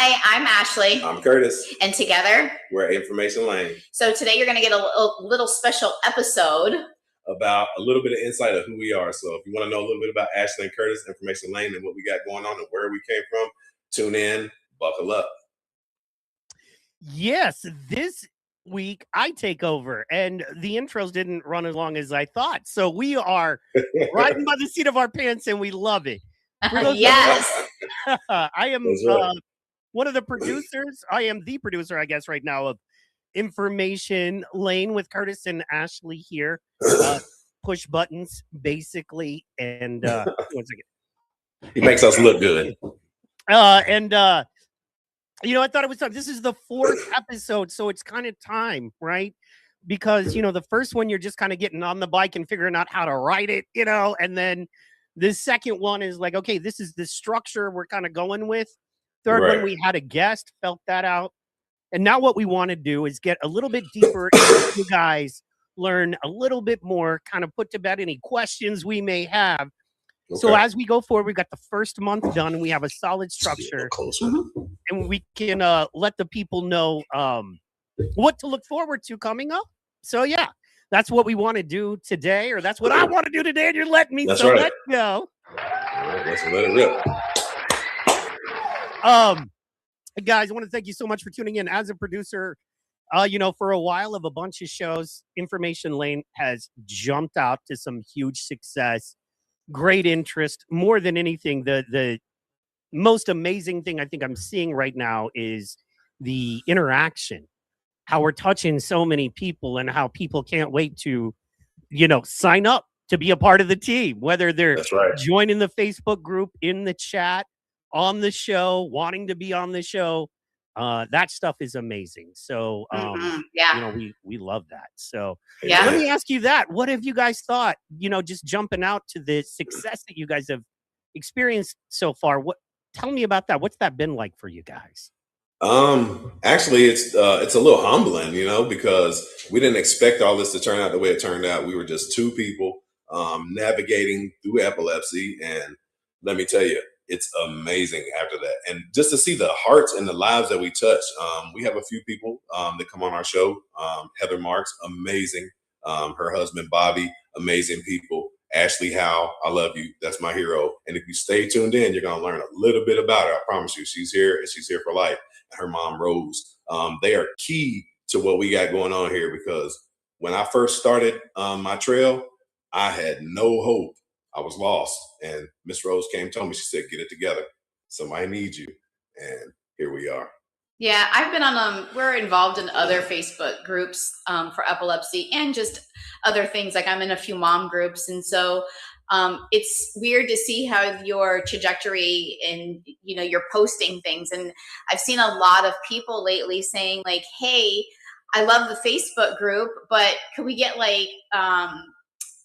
Hi, I'm Ashley. I'm Curtis. And together, we're Information Lane. So today you're going to get a little special episode about a little bit of insight of who we are. So if you want to know a little bit about Ashley and Curtis, Information Lane, and what we got going on and where we came from, tune in, buckle up. Yes, this week I take over, and the intros didn't run as long as I thought. So we are riding by the seat of our pants, and we love it. Yes. I am one of the producers. I am the producer, I guess, right now of Information Lane with Curtis and Ashley here. Push buttons, basically. And one second. He makes us look good. You know, I thought it was time. This is the 4th episode, so it's kind of time, right? Because, you know, the first one, you're just kind of getting on the bike and figuring out how to ride it, you know, and then the second one is like, okay, this is the structure we're kind of going with. Third one, we had a guest, felt that out. And now what we want to do is get a little bit deeper into you guys, learn a little bit more, kind of put to bed any questions we may have. Okay. So as we go forward, we've got the first month done, and we have a solid structure. And we can let the people know what to look forward to coming up. So, yeah, that's what we want to do today, or that's what I want to do today, and you're letting me. That's so right. Let's go. All right, let's let it rip. Guys, I want to thank you so much for tuning in. As a producer, you know, for a while of a bunch of shows, Information Lane has jumped out to some huge success. Great interest. More than anything, the most amazing thing I think I'm seeing right now is the interaction, how we're touching so many people and how people can't wait to, you know, sign up to be a part of the team, whether they're joining the Facebook group, in the chat, on the show, wanting to be on the show. That stuff is amazing. So, you know, we love that. So let me ask you that. What have you guys thought, you know, just jumping out to the success that you guys have experienced so far? Tell me about that. What's that been like for you guys? Actually, it's a little humbling, you know, because we didn't expect all this to turn out the way it turned out. We were just 2 people navigating through epilepsy. And let me tell you, it's amazing after that. And just to see the hearts and the lives that we touch. We have a few people that come on our show. Heather Marks, amazing. Her husband, Bobby, amazing people. Ashley Howe, I love you. That's my hero. And if you stay tuned in, you're going to learn a little bit about her. I promise you, she's here and she's here for life. And her mom, Rose. They are key to what we got going on here, because when I first started my trail, I had no hope. I was lost. And Miss Rose came and told me, she said, get it together. Somebody needs you. And here we are. Yeah, I've been on, we're involved in other Facebook groups for epilepsy and just other things. Like I'm in a few mom groups. And so it's weird to see how your trajectory and, you know, you're posting things. And I've seen a lot of people lately saying like, hey, I love the Facebook group, but could we get like,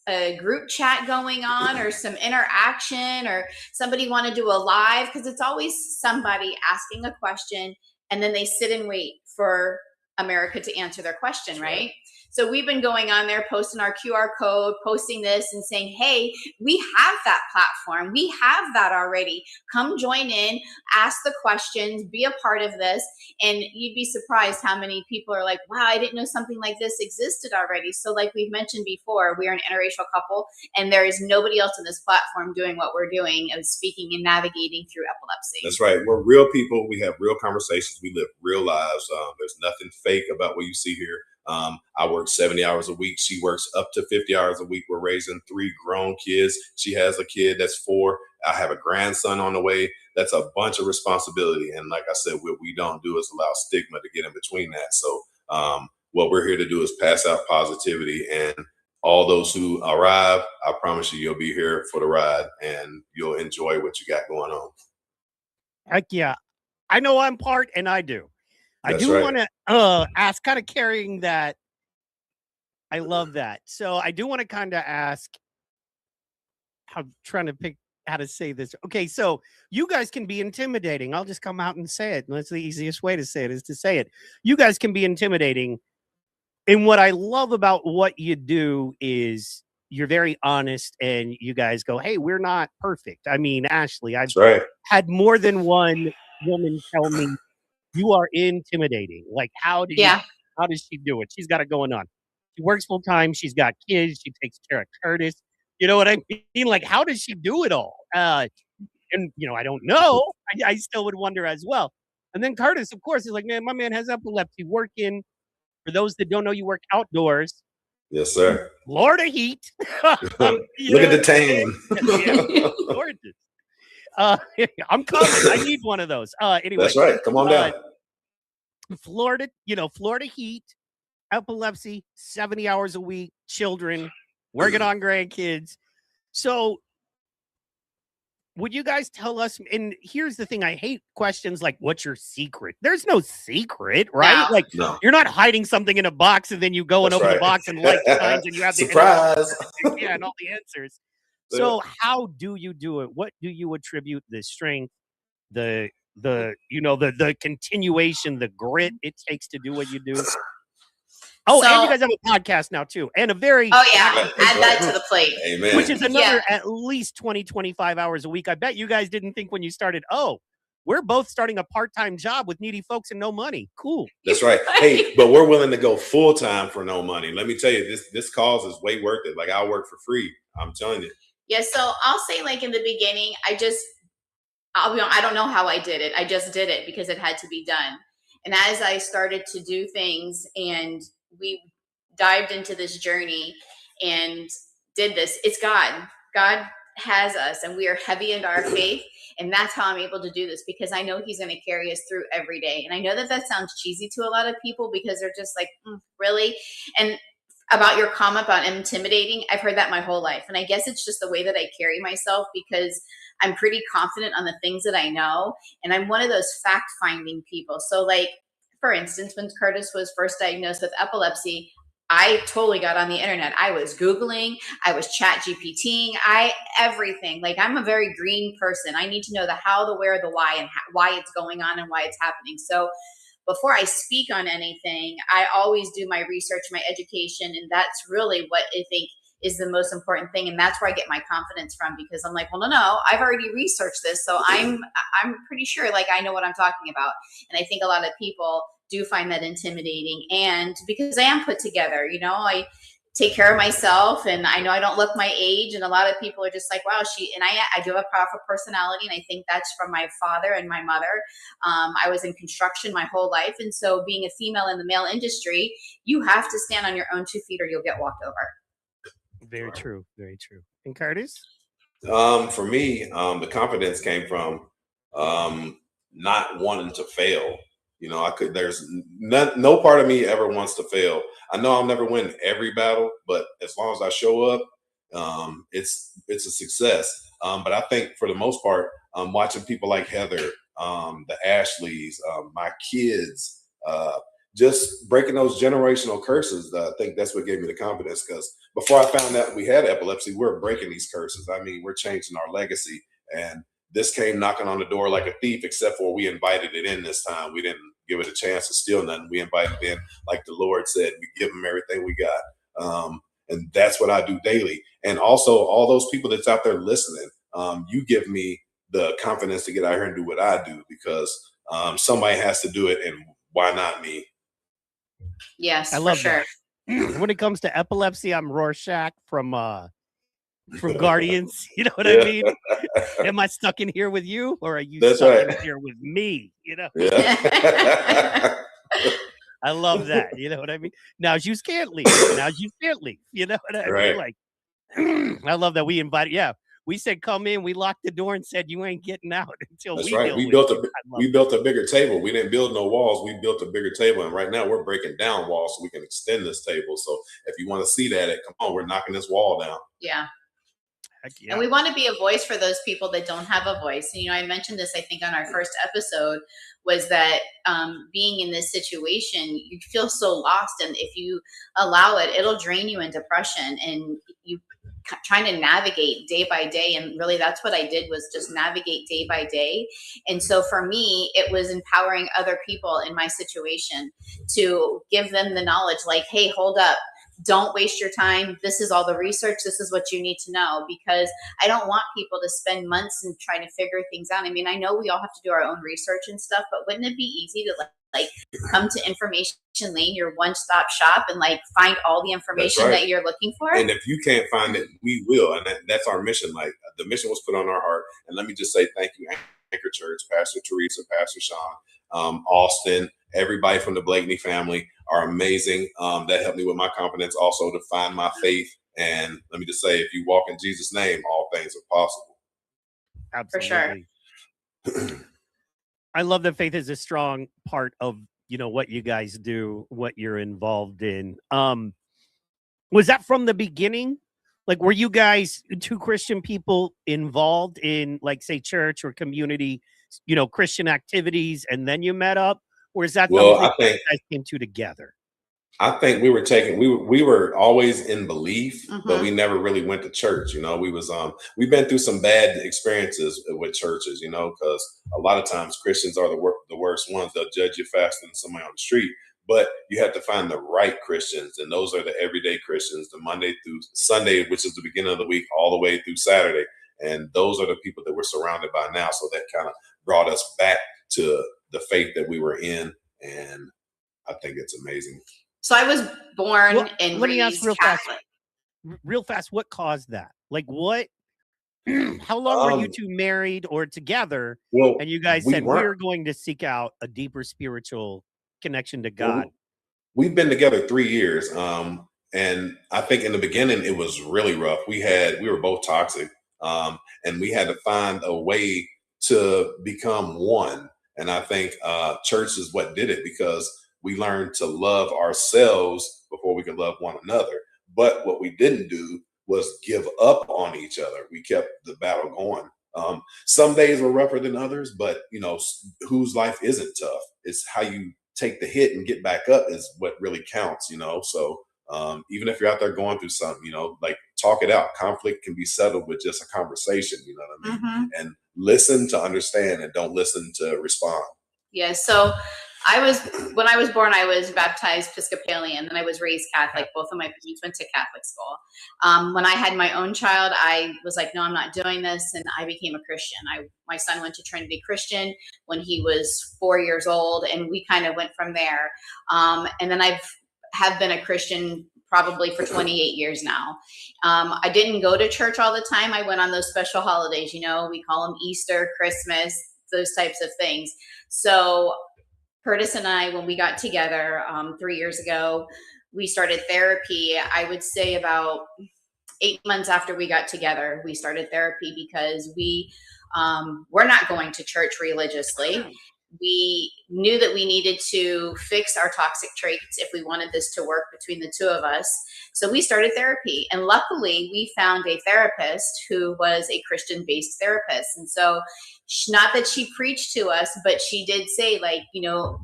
a group chat going on or some interaction, or somebody want to do a live? Because it's always somebody asking a question and then they sit and wait for America to answer their question, right? So we've been going on there, posting our QR code, posting this and saying, hey, we have that platform. We have that already. Come join in, ask the questions, be a part of this. And you'd be surprised how many people are like, wow, I didn't know something like this existed already. So like we've mentioned before, we are an interracial couple, and there is nobody else on this platform doing what we're doing of speaking and navigating through epilepsy. That's right. We're real people. We have real conversations. We live real lives. There's nothing fake about what you see here. I work 70 hours a week. She works up to 50 hours a week. We're raising 3 grown kids. She has a kid that's 4. I have a grandson on the way. That's a bunch of responsibility. And like I said, what we don't do is allow stigma to get in between that. So what we're here to do is pass out positivity, and all those who arrive, I promise you'll be here for the ride and you'll enjoy what you got going on. Heck yeah. I know I'm part, and I do. I do want to ask, kind of carrying that. I love that. So I do want to kind of ask, I'm trying to pick how to say this. Okay, so you guys can be intimidating. I'll just come out and say it. That's the easiest way to say it, is to say it. You guys can be intimidating. And what I love about what you do is you're very honest, and you guys go, hey, we're not perfect. I mean, Ashley, I've had more than one woman tell me, you are intimidating. Like, how does she do it? She's got it going on. She works full time. She's got kids. She takes care of Curtis. You know what I mean? Like, how does she do it all? And I don't know. I still would wonder as well. And then Curtis, of course, is like, man, my man has epilepsy. Working, for those that don't know, you work outdoors. Yes, sir. Florida heat. Look at the tan. Gorgeous. I'm coming. I need one of those. Anyway, that's right. Come on down. Florida heat, epilepsy, 70 hours a week, children, working on grandkids. So would you guys tell us, and here's the thing, I hate questions like, what's your secret? There's no secret, right? No. Like, you're not hiding something in a box and then you go and open the box and light the signs and you have the surprise. and all the answers. So how do you do it? What do you attribute the strength, the continuation, the grit it takes to do what you do? Oh, and you guys have a podcast now too. And a very add that to the plate. Amen. Which is another at least 20, 25 hours a week. I bet you guys didn't think when you started, we're both starting a part-time job with needy folks and no money. Cool. That's right. Hey, but we're willing to go full-time for no money. Let me tell you, this cause is way worth it. Like, I'll work for free. I'm telling you. Yeah, so I'll say, like, in the beginning, I don't know how I did it. I just did it because it had to be done. And as I started to do things and we dived into this journey and did this, it's God. God has us and we are heavy into our faith. And that's how I'm able to do this, because I know he's going to carry us through every day. And I know that sounds cheesy to a lot of people because they're just like, really? And about your comment about intimidating, I've heard that my whole life. And I guess it's just the way that I carry myself, because I'm pretty confident on the things that I know. And I'm one of those fact-finding people. So, like, for instance, when Curtis was first diagnosed with epilepsy, I totally got on the internet. I was Googling, I was chat GPTing, everything. Like, I'm a very green person. I need to know the how, the where, the why, and why it's going on and why it's happening. So before I speak on anything, I always do my research, my education, and that's really what I think is the most important thing. And that's where I get my confidence from, because I'm like, well, no, I've already researched this. So I'm pretty sure, like, I know what I'm talking about. And I think a lot of people do find that intimidating. And because I am put together, I take care of myself, and I know I don't look my age. And a lot of people are just like, wow, I do have a powerful personality. And I think that's from my father and my mother. I was in construction my whole life. And so being a female in the male industry, you have to stand on your own 2 feet or you'll get walked over. Very true. Very true. And Curtis? For me, the confidence came from not wanting to fail. There's no part of me ever wants to fail. I know I'll never win every battle, but as long as I show up, it's a success. But I think for the most part, watching people like Heather, the Ashleighs, my kids, just breaking those generational curses, I think that's what gave me the confidence. Because before I found out we had epilepsy, we're breaking these curses. I mean, we're changing our legacy. And this came knocking on the door like a thief, except for we invited it in this time. We didn't give it a chance to steal nothing. We invited it in, like the Lord said, we give them everything we got. And that's what I do daily. And also all those people that's out there listening, you give me the confidence to get out here and do what I do, because somebody has to do it, and why not me? Yes, I love for sure. When it comes to epilepsy, I'm Rorschach from Guardians. You know what I mean? Am I stuck in here with you, or are you stuck in here with me? Yeah. I love that. You know what I mean? Now you can't leave. Now you can't leave. You know what I mean? Like, I love that we invited. Yeah, we said come in. We locked the door and said you ain't getting out until That's we. right. We built a bigger table. We didn't build no walls. We built a bigger table, and right now we're breaking down walls so we can extend this table. So if you want to see that, come on, we're knocking this wall down. Yeah. Yeah. And we want to be a voice for those people that don't have a voice. And, I mentioned this, I think, on our first episode, was that being in this situation, you feel so lost. And if you allow it, it'll drain you in depression, and you trying to navigate day by day. And really that's what I did, was just navigate day by day. And so for me, it was empowering other people in my situation to give them the knowledge, like, hey, hold up. don't waste your time. This is all the research. This is what you need to know, because I don't want people to spend months and trying to figure things out. I mean, I know we all have to do our own research and stuff, but wouldn't it be easy to like come to Information Lane, your one-stop shop, and like find all the information that you're looking for? And if you can't find it, we will. And that's our mission. Like, the mission was put on our heart. And let me just say thank you, Anchor Church, Pastor Teresa, Pastor Sean, Austin, everybody from the Blakeney family are amazing. That helped me with my confidence also to find my faith. And let me just say, if you walk in Jesus' name, all things are possible. Absolutely. For sure. I love that faith is a strong part of, you know, what you guys do, what you're involved in. Was that from the beginning? Like, were you guys two Christian people involved in, like, say, church or community, you know, Christian activities, and then you met up? Or is that something I think you guys came to together? I think we were always in belief, but we never really went to church. You know, we've been through some bad experiences with churches, you know, because a lot of times Christians are the worst ones. They'll judge you faster than somebody on the street. But you have to find the right Christians, and those are the everyday Christians, the Monday through Sunday, which is the beginning of the week, all the way through Saturday. And those are the people that we're surrounded by now. So that kind of brought us back to the faith that we were in, and I think it's amazing. So I was born and let me ask Catholic. Real fast, what caused that? Like, what? How long were you two married or together? Well, and you guys said we're going to seek out a deeper spiritual connection to God. We've been together 3 years. And I think in the beginning it was really rough. We were both toxic. And we had to find a way to become one. And I think church is what did it, because we learned to love ourselves before we could love one another. But what we didn't do was give up on each other. We kept the battle going. Some days were rougher than others, but you know, whose life isn't tough? It's how you take the hit and get back up is what really counts, you know? So even if you're out there going through something, you know, like, talk it out. Conflict can be settled with just a conversation, you know what I mean? And listen to understand, and don't listen to respond. Yeah. So when I was born, I was baptized Episcopalian, and I was raised Catholic. Both of my parents went to Catholic school. When I had my own child, I was like, no, I'm not doing this. And I became a Christian. My son went to Trinity Christian when he was 4 years old, and we kind of went from there. And then have been a Christian probably for 28 years now. I didn't go to church all the time. I went on those special holidays, you know, we call them Easter, Christmas, those types of things. So Curtis and I, when we got together 3 years ago, we started therapy. I would say about 8 months after we got together, we started therapy, because we're not going to church religiously. We knew that we needed to fix our toxic traits if we wanted this to work between the two of us. So we started therapy, and luckily we found a therapist who was a Christian-based therapist. And so, not that she preached to us, but she did say, like, you know,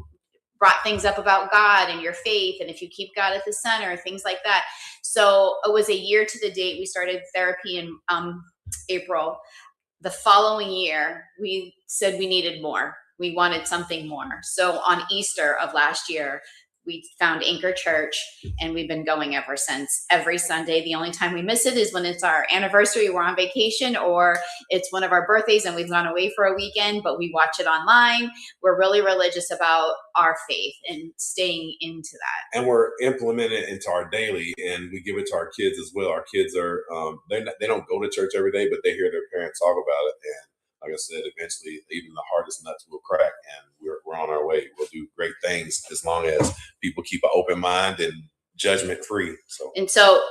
brought things up about God and your faith, and if you keep God at the center, things like that. So it was a year to the date. We started therapy in April. The following year, we said we needed more. We wanted something more. So on Easter of last year, we found Anchor Church, and we've been going ever since. Every Sunday. The only time we miss it is when it's our anniversary, we're on vacation, or it's one of our birthdays and we've gone away for a weekend, but we watch it online. We're really religious about our faith and staying into that. And we're implementing it into our daily, and we give it to our kids as well. Our kids are, they don't go to church every day, but they hear their parents talk about it. And like I said, eventually even the hardest nuts will crack, and we're on our way. We'll do great things as long as people keep an open mind and judgment free. So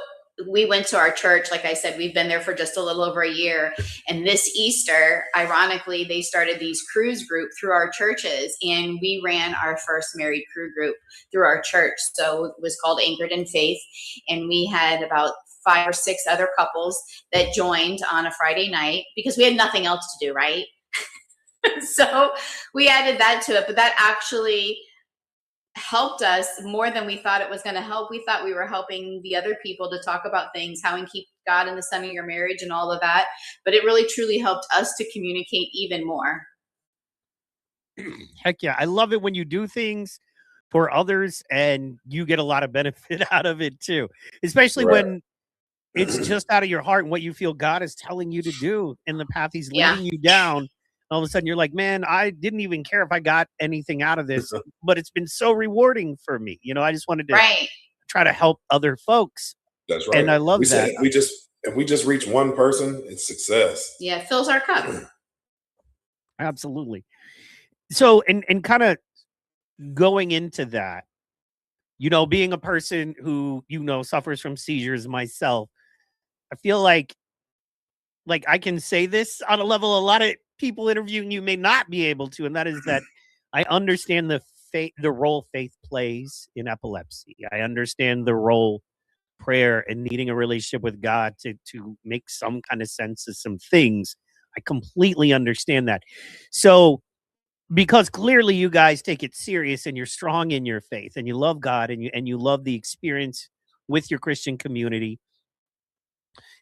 we went to our church. Like I said, we've been there for just a little over a year. And this Easter, ironically, they started these cruise group through our churches, and we ran our first married crew group through our church. So it was called Anchored in Faith, and we had about 5 or 6 other couples that joined on a Friday night, because we had nothing else to do, right? So we added that to it, but that actually helped us more than we thought it was going to help. We thought we were helping the other people to talk about things, how and keep God in the center of your marriage and all of that. But it really truly helped us to communicate even more. Heck yeah. I love it when you do things for others, and you get a lot of benefit out of it too, especially Right. when it's just out of your heart and what you feel God is telling you to do and the path he's Yeah. leading you down. All of a sudden you're like, man, I didn't even care if I got anything out of this, but it's been so rewarding for me. You know, I just wanted to Right. try to help other folks. That's right. And I love We that. said if we just reach one person, it's success. Yeah. It fills our cup. Absolutely. So, and kind of going into that, you know, being a person who, you know, suffers from seizures myself, I feel like I can say this on a level a lot of people interviewing you may not be able to, and that is that I understand the role faith plays in epilepsy. I understand the role prayer and needing a relationship with God to make some kind of sense of some things. I completely understand that. So, because clearly you guys take it serious and you're strong in your faith and you love God and you love the experience with your Christian community,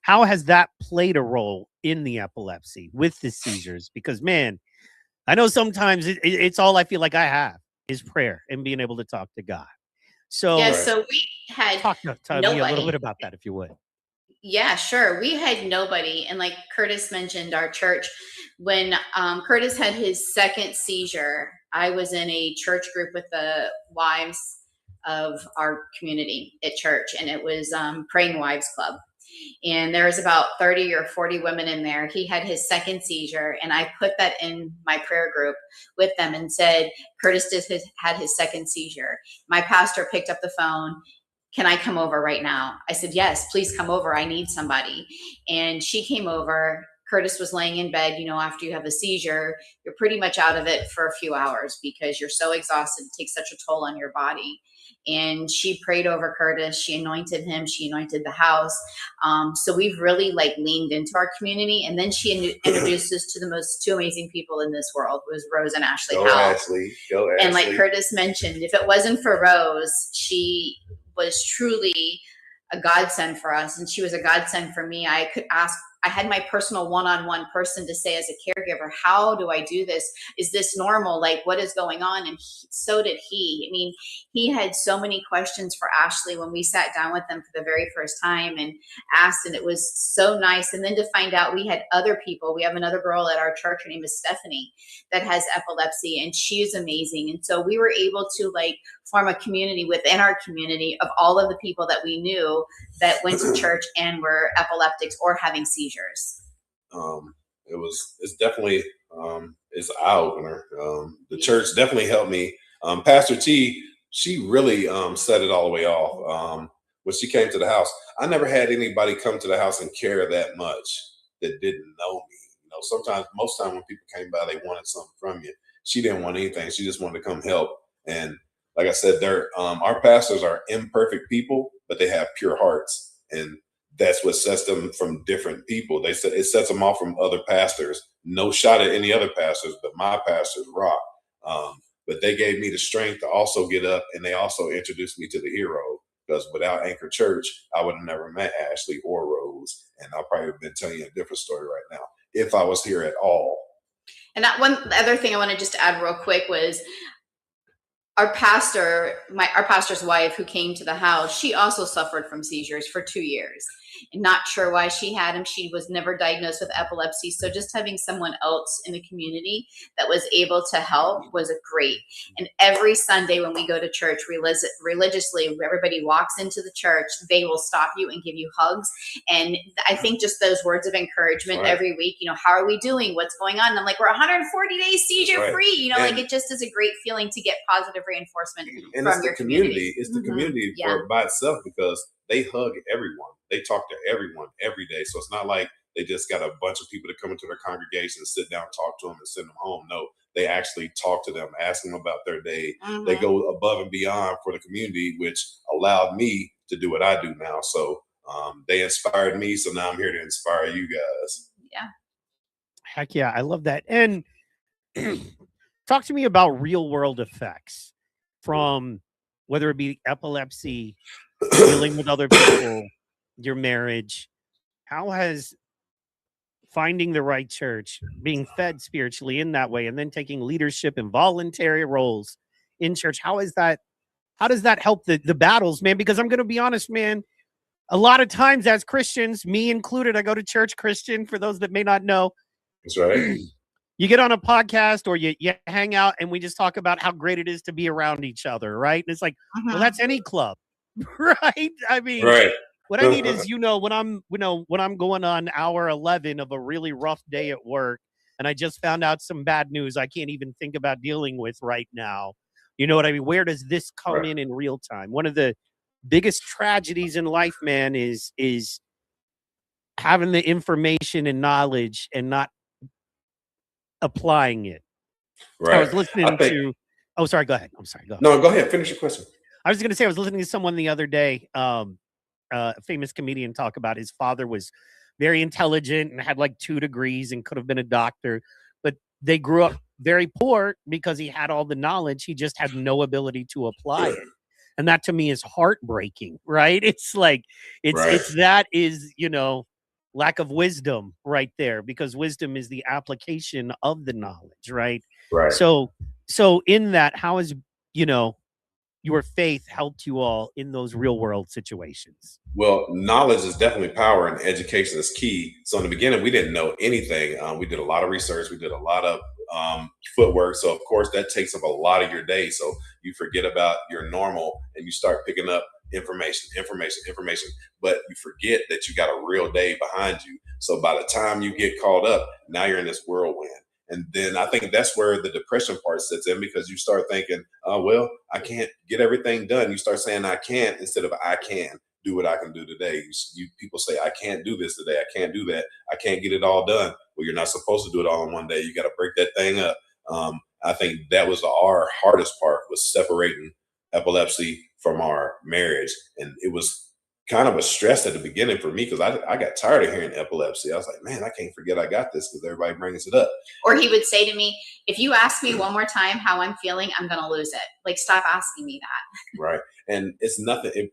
how has that played a role in the epilepsy with the seizures? Because man, I know sometimes it's all I feel like I have is prayer and being able to talk to God. So Yeah. Right. So we had talk to me a little nobody. bit about that, if you would. Yeah, sure. We had nobody. And like Curtis mentioned, our church, when Curtis had his second seizure, I was in a church group with the wives of our community at church, and it was Praying Wives Club. And there was about 30 or 40 women in there. He had his second seizure, and I put that in my prayer group with them and said, Curtis had his second seizure. My pastor picked up the phone. Can I come over right now? I said, yes, please come over. I need somebody. And she came over. Curtis was laying in bed. You know, after you have a seizure, you're pretty much out of it for a few hours because you're so exhausted. It takes such a toll on your body. And she prayed over Curtis. She anointed him. She anointed the house. So we've really like leaned into our community. And then she introduced us to the most two amazing people in this world, was Rose and Ashley. Go Ashley. Go Ashley. And like Curtis mentioned, if it wasn't for Rose, she was truly a godsend for us, and she was a godsend for me. I had my personal one-on-one person to say as a caregiver, how do I do this? Is this normal? Like, what is going on? And so did he. I mean, he had so many questions for Ashley when we sat down with them for the very first time and asked, and it was so nice. And then to find out we had other people. We have another girl at our church, her name is Stephanie, that has epilepsy, and she's amazing. And so we were able to like form a community within our community of all of the people that we knew that went to church and were epileptics or having seizures. It's definitely it's an eye opener. The church definitely helped me. Pastor T, she really set it all the way off. When she came to the house, I never had anybody come to the house and care that much that didn't know me. You know, most time when people came by, they wanted something from you. She didn't want anything. She just wanted to come help. And like I said, our pastors are imperfect people, but they have pure hearts, and that's what sets them from different people. They said it sets them off from other pastors. No shot at any other pastors, but my pastors rock. But they gave me the strength to also get up, and they also introduced me to the hero. Because without Anchor Church, I would have never met Ashley or Rose, and I'll probably have been telling you a different story right now if I was here at all. And that one other thing I want to just add real quick was our pastor's wife who came to the house, she also suffered from seizures for 2 years. And not sure why she had them. She was never diagnosed with epilepsy. So just having someone else in the community that was able to help was great. And every Sunday when we go to church religiously, everybody walks into the church, they will stop you and give you hugs. And I think just those words of encouragement every week, you know, how are we doing? What's going on? And I'm like, we're 140 days seizure free. You know, like it just is a great feeling to get positive reinforcement from your community. It's the community by itself, because they hug everyone. They talk to everyone every day. So it's not like they just got a bunch of people that come into their congregation, sit down, talk to them, and send them home. No, they actually talk to them, ask them about their day. They go above and beyond for the community, which allowed me to do what I do now. So they inspired me. So now I'm here to inspire you guys. Yeah. Heck yeah. I love that. And talk to me about real world effects from whether it be epilepsy, dealing with other people, your marriage. How has finding the right church, being fed spiritually in that way, and then taking leadership and voluntary roles in church, how has that how does that help the battles, man? Because I'm going to be honest, man, a lot of times as Christians, me included, I go to church, Christian, for those that may not know. That's right. You get on a podcast or you hang out and we just talk about how great it is to be around each other, right? And it's like, well, that's any club, right? I mean, Right. what I need is, when I'm going on hour 11 of a really rough day at work and I just found out some bad news I can't even think about dealing with right now. You know what I mean? Where does this come Right. in real time? One of the biggest tragedies in life, man, is having the information and knowledge and not applying it. Right. I was listening to. Oh, sorry. Go ahead. I'm sorry. Go ahead. No, go ahead. Finish your question. I was going to say I was listening to someone the other day, a famous comedian, talk about his father was very intelligent and had like 2 degrees and could have been a doctor, but they grew up very poor because he had all the knowledge. He just had no ability to apply it. And that to me is heartbreaking, right? It's like, that is, lack of wisdom right there, because wisdom is the application of the knowledge, right? Right. So in that, how has, your faith helped you all in those real world situations? Well, knowledge is definitely power, and education is key. So in the beginning, we didn't know anything. We did a lot of research. We did a lot of footwork. So of course, that takes up a lot of your day. So you forget about your normal, and you start picking up information. But you forget that you got a real day behind you. So by the time you get caught up, now you're in this whirlwind. And then I think that's where the depression part sits in, because you start thinking, oh, well, I can't get everything done. You start saying I can't instead of I can do what I can do today. People say, I can't do this today. I can't do that. I can't get it all done. Well, you're not supposed to do it all in one day. You got to break that thing up. I think that was our hardest part, was separating epilepsy from our marriage. And it was kind of a stress at the beginning for me, because I got tired of hearing epilepsy. I was like, man, I can't forget I got this, because everybody brings it up. Or he would say to me, if you ask me one more time how I'm feeling, I'm going to lose it. Like, stop asking me that. Right. And it's nothing.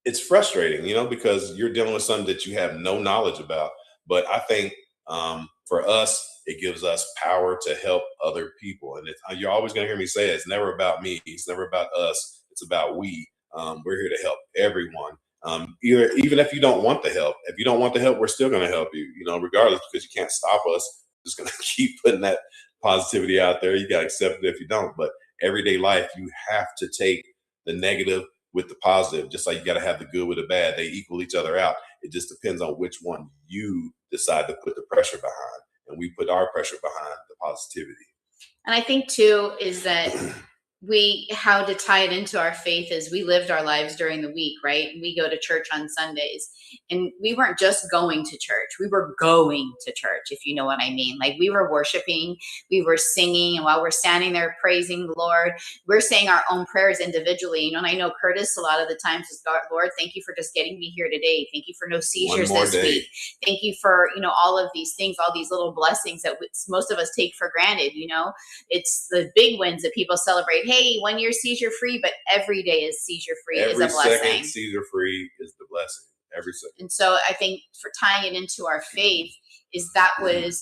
It's frustrating, because you're dealing with something that you have no knowledge about. But I think for us, it gives us power to help other people. And you're always going to hear me say it's never about me. It's never about us. It's about we. We're here to help everyone. Even if you don't want the help, we're still going to help you, regardless, because you can't stop us. Just going to keep putting that positivity out there. You got to accept it if you don't. But everyday life, you have to take the negative with the positive, just like you got to have the good with the bad. They equal each other out. It just depends on which one you decide to put the pressure behind. And we put our pressure behind the positivity. And I think too is that how to tie it into our faith is we lived our lives during the week, right? We go to church on Sundays, and we weren't just going to church. We were going to church, if you know what I mean. Like, we were worshiping, we were singing, and while we're standing there praising the Lord, we're saying our own prayers individually. And I know Curtis a lot of the times is, Lord, thank you for just getting me here today. Thank you for no seizures this week. Thank you for, all of these things, all these little blessings that most of us take for granted. It's the big wins that people celebrate. Hey, 1 year seizure free, but every day is seizure free is a blessing. Every second seizure free is the blessing. Every second. And so I think for tying it into our faith is that was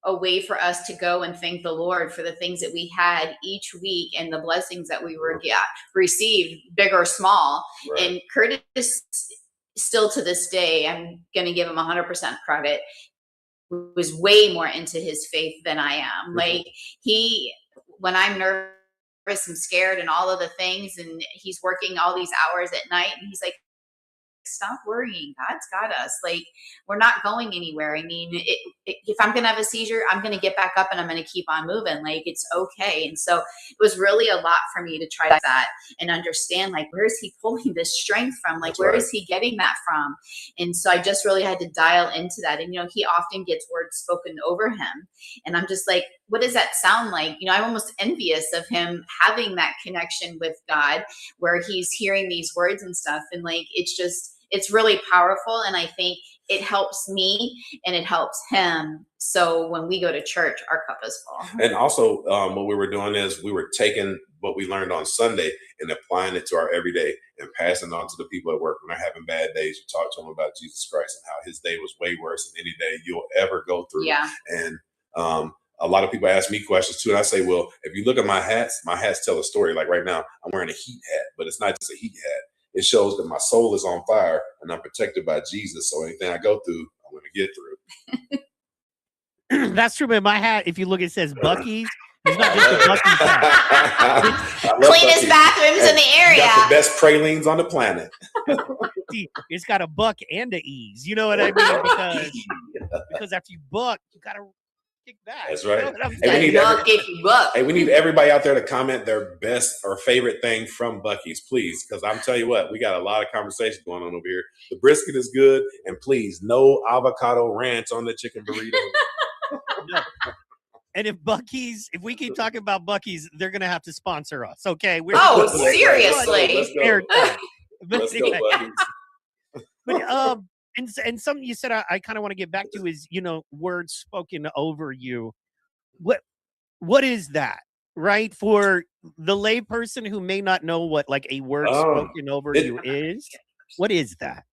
a way for us to go and thank the Lord for the things that we had each week and the blessings that we were received, big or small. Right. And Curtis, still to this day, I'm going to give him 100% credit, was way more into his faith than I am. Mm-hmm. Like, when I'm nervous and scared and all of the things, and he's working all these hours at night, and he's like, stop worrying. God's got us. Like, we're not going anywhere. I mean, if I'm going to have a seizure, I'm going to get back up and I'm going to keep on moving. Like, it's okay. And so it was really a lot for me to try that and understand, like, where is he pulling this strength from? Like, where is he getting that from? And so I just really had to dial into that. And, he often gets words spoken over him. And I'm just like, what does that sound like? I'm almost envious of him having that connection with God where he's hearing these words and stuff. And like, it's really powerful. And I think it helps me and it helps him. So when we go to church, our cup is full. And also what we were doing is we were taking what we learned on Sunday and applying it to our everyday and passing it on to the people at work. When they're having bad days, you talk to them about Jesus Christ and how his day was way worse than any day you'll ever go through. Yeah. And a lot of people ask me questions too, and I say, well, if you look at my hats tell a story. Like right now, I'm wearing a heat hat, but it's not just a heat hat. It shows that my soul is on fire and I'm protected by Jesus. So anything I go through, I'm going to get through. That's true. But my hat, if you look, it says Buc-ee's. It's not just a Buc-ee's hat. Cleanest bathrooms in the area. Got the best pralines on the planet. See, it's got a buck and a ease. You know what I mean? Because after you buck, you got to kick back. That's right. You know we need everybody out there to comment their best or favorite thing from Buc-ee's, please. Because I'm telling you what, we got a lot of conversation going on over here. The brisket is good, and please, no avocado ranch on the chicken burrito. No. And if we keep talking about Buc-ee's, they're going to have to sponsor us. Okay. Seriously. Let's go, Buc-ee's. But and something you said I kind of want to get back to is, words spoken over you. What is that, right? For the lay person who may not know what like a word spoken over you is, what is that?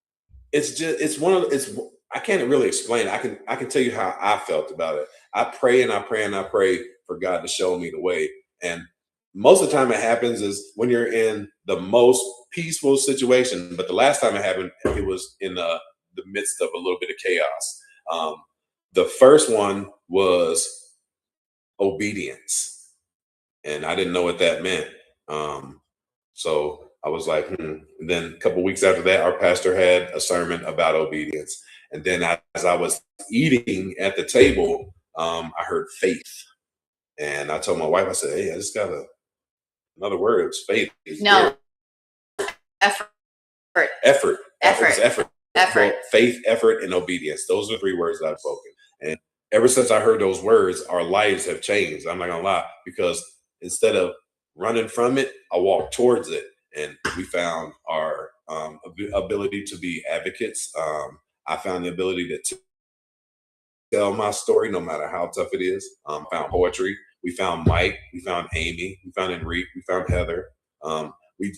I can't really explain. I can tell you how I felt about it. I pray and I pray and I pray for God to show me the way. And most of the time it happens is when you're in the most peaceful situation. But the last time it happened, it was in the midst of a little bit of chaos. The first one was obedience. And I didn't know what that meant. So I was like, And then a couple of weeks after that, our pastor had a sermon about obedience. And then as I was eating at the table, I heard faith. And I told my wife, I said, hey, I just got another word. It's faith. No. Effort. Faith, effort, and obedience. Those are 3 words that I've spoken. And ever since I heard those words, our lives have changed. I'm not going to lie, because instead of running from it, I walked towards it. And we found our ability to be advocates. I found the ability to tell my story no matter how tough it is. Found poetry. We found Mike. We found Amy. We found Enrique. We found Heather.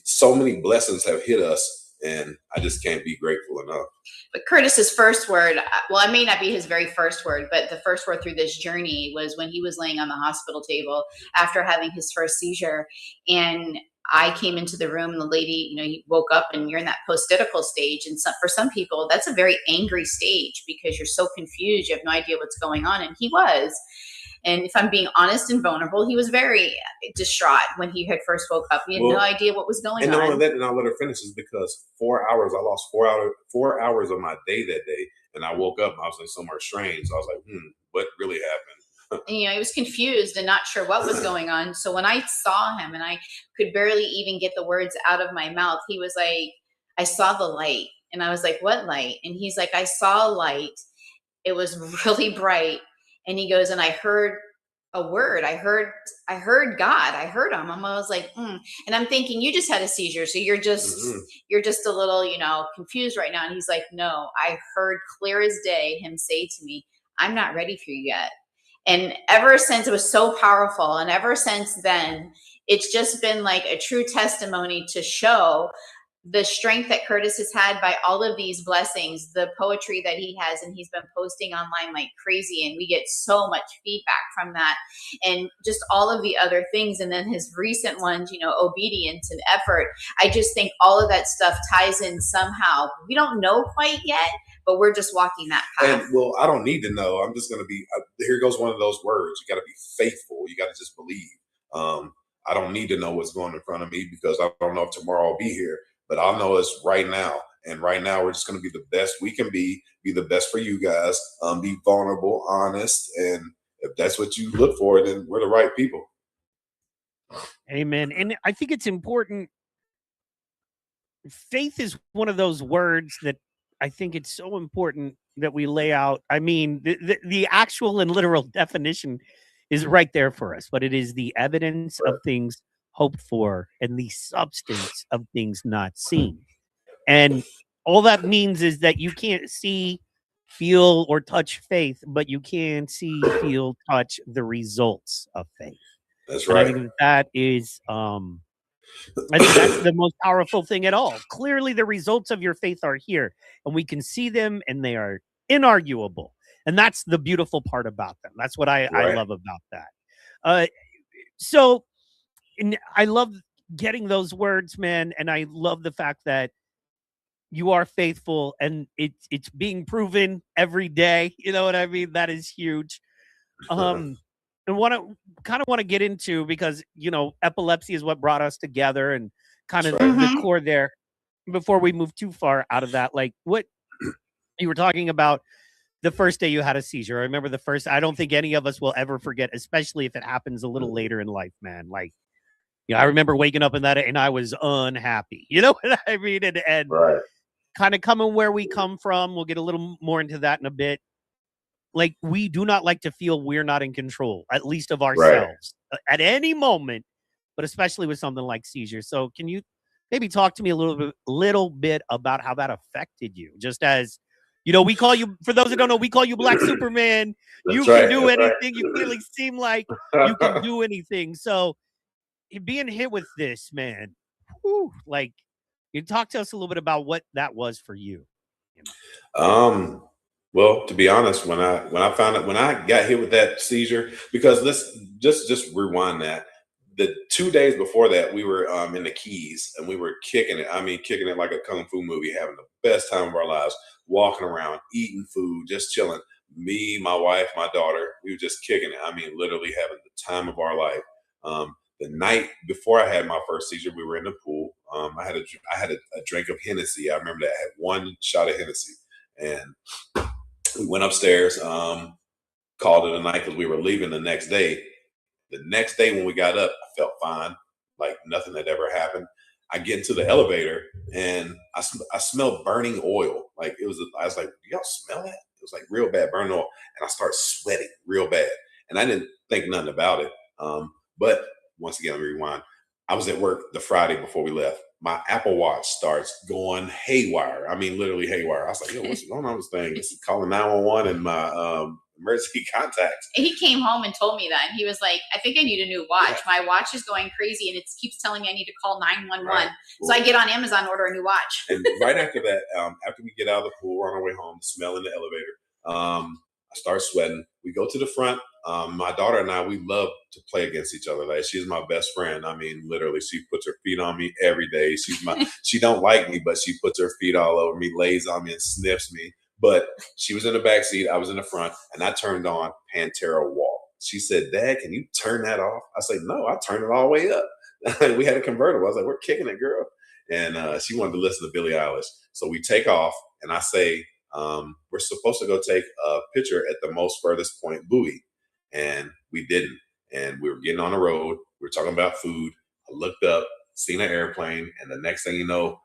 So many blessings have hit us, and I just can't be grateful enough. But Curtis's first word, well, it may not be his very first word, but the first word through this journey was when he was laying on the hospital table after having his first seizure. And I came into the room, and the lady, he woke up, and you're in that post-itical stage. And for some people, that's a very angry stage because you're so confused. You have no idea what's going on. And he was. And if I'm being honest and vulnerable, he was very distraught when he had first woke up. He had no idea what was going on. And not only that, and I'll let her finish, is because 4 hours, I lost 4 hours of my day that day. And I woke up, and I was like somewhere strange. So I was like, what really happened? And, he was confused and not sure what was going on. So when I saw him and I could barely even get the words out of my mouth, he was like, I saw the light. And I was like, what light? And he's like, I saw a light. It was really bright. And he goes, and I heard a word. I heard God. I heard him. And I was like, And I'm thinking, you just had a seizure. So you're just a little, confused right now. And he's like, no, I heard clear as day him say to me, I'm not ready for you yet. And ever since, it was so powerful. And ever since then, it's just been like a true testimony to show the strength that Curtis has had by all of these blessings, the poetry that he has, and he's been posting online like crazy. And we get so much feedback from that, and just all of the other things. And then his recent ones, obedience and effort. I just think all of that stuff ties in somehow. We don't know quite yet, but we're just walking that path. And I don't need to know. I'm just going to be, here goes one of those words. You got to be faithful. You got to just believe. I don't need to know what's going in front of me, because I don't know if tomorrow I'll be here, but I'll know it's right now. And right now we're just going to be the best we can be the best for you guys, be vulnerable, honest. And if that's what you look for, then we're the right people. Amen. And I think it's important. Faith is one of those words that I think it's so important that we lay out. I mean, the actual and literal definition is right there for us, but it is the evidence of things hoped for and the substance of things not seen. And all that means is that you can't see, feel, or touch faith, but you can see, feel, touch the results of faith. That's right. And I think that is, I think that's the most powerful thing at all. Clearly, the results of your faith are here, and we can see them, and they are inarguable. And that's the beautiful part about them. That's what I Right. love about that. So I love getting those words, man. And I love the fact that you are faithful and it's being proven every day. You know what I mean? That is huge. And want to get into, because epilepsy is what brought us together, and kind of That's right. the Mhm. core there. Before we move too far out of that, like what you were talking about, the first day you had a seizure. I remember the first. I don't think any of us will ever forget, especially if it happens a little later in life, man. Like, I remember waking up in that and I was unhappy. You know what I mean? And Right. kind of coming where we come from. We'll get a little more into that in a bit. Like, we do not like to feel we're not in control, at least of Right. ourselves, at any moment, but especially with something like seizures. So can you maybe talk to me a little bit about how that affected you? Just as, we call you, for those that don't know, we call you Black Superman. You That's can right. do That's anything. You clearly seem like you can do anything. So being hit with this, man, like, you talk to us a little bit about what that was for you. Well, to be honest, when I found out, when I got hit with that seizure, because let's just rewind that. The 2 days before that, we were in the Keys and we were kicking it. I mean, kicking it like a kung fu movie, having the best time of our lives, walking around, eating food, just chilling. Me, my wife, my daughter, we were just kicking it. I mean, literally having the time of our life. The night before I had my first seizure, we were in the pool. I had a drink of Hennessy. I remember that I had one shot of Hennessy, and we went upstairs, called it a night because we were leaving the next day. The next day when we got up, I felt fine, like nothing had ever happened. I get into the elevator and I smelled burning oil. Like I was like, "Do y'all smell that?" It was like real bad burning oil, and I started sweating real bad. And I didn't think nothing about it. But once again, let me rewind. I was at work the Friday before we left. My Apple Watch starts going haywire. I mean, literally haywire. I was like, "Yo, what's going on with this thing?" It's calling 911 and my emergency contacts. And he came home and told me that. And he was like, I think I need a new watch. Yeah. My watch is going crazy and it keeps telling me I need to call 911. Right. So I get on Amazon, order a new watch. And right after that, after we get out of the pool, we're on our way home, smell in the elevator. I start sweating. We go to the front. My daughter and I, we love to play against each other. Like, she's my best friend. I mean, literally, she puts her feet on me every day. She don't like me, but she puts her feet all over me, lays on me, and sniffs me. But she was in the back seat, I was in the front, and I turned on Pantera Walk. She said, "Dad, can you turn that off?" I said, "No, I turned it all the way up." We had a convertible. I was like, "We're kicking it, girl." And she wanted to listen to Billie Eilish. So we take off, and I say, we're supposed to go take a picture at the most furthest point buoy. And we didn't. And we were getting on the road. We were talking about food. I looked up, seen an airplane, and the next thing you know,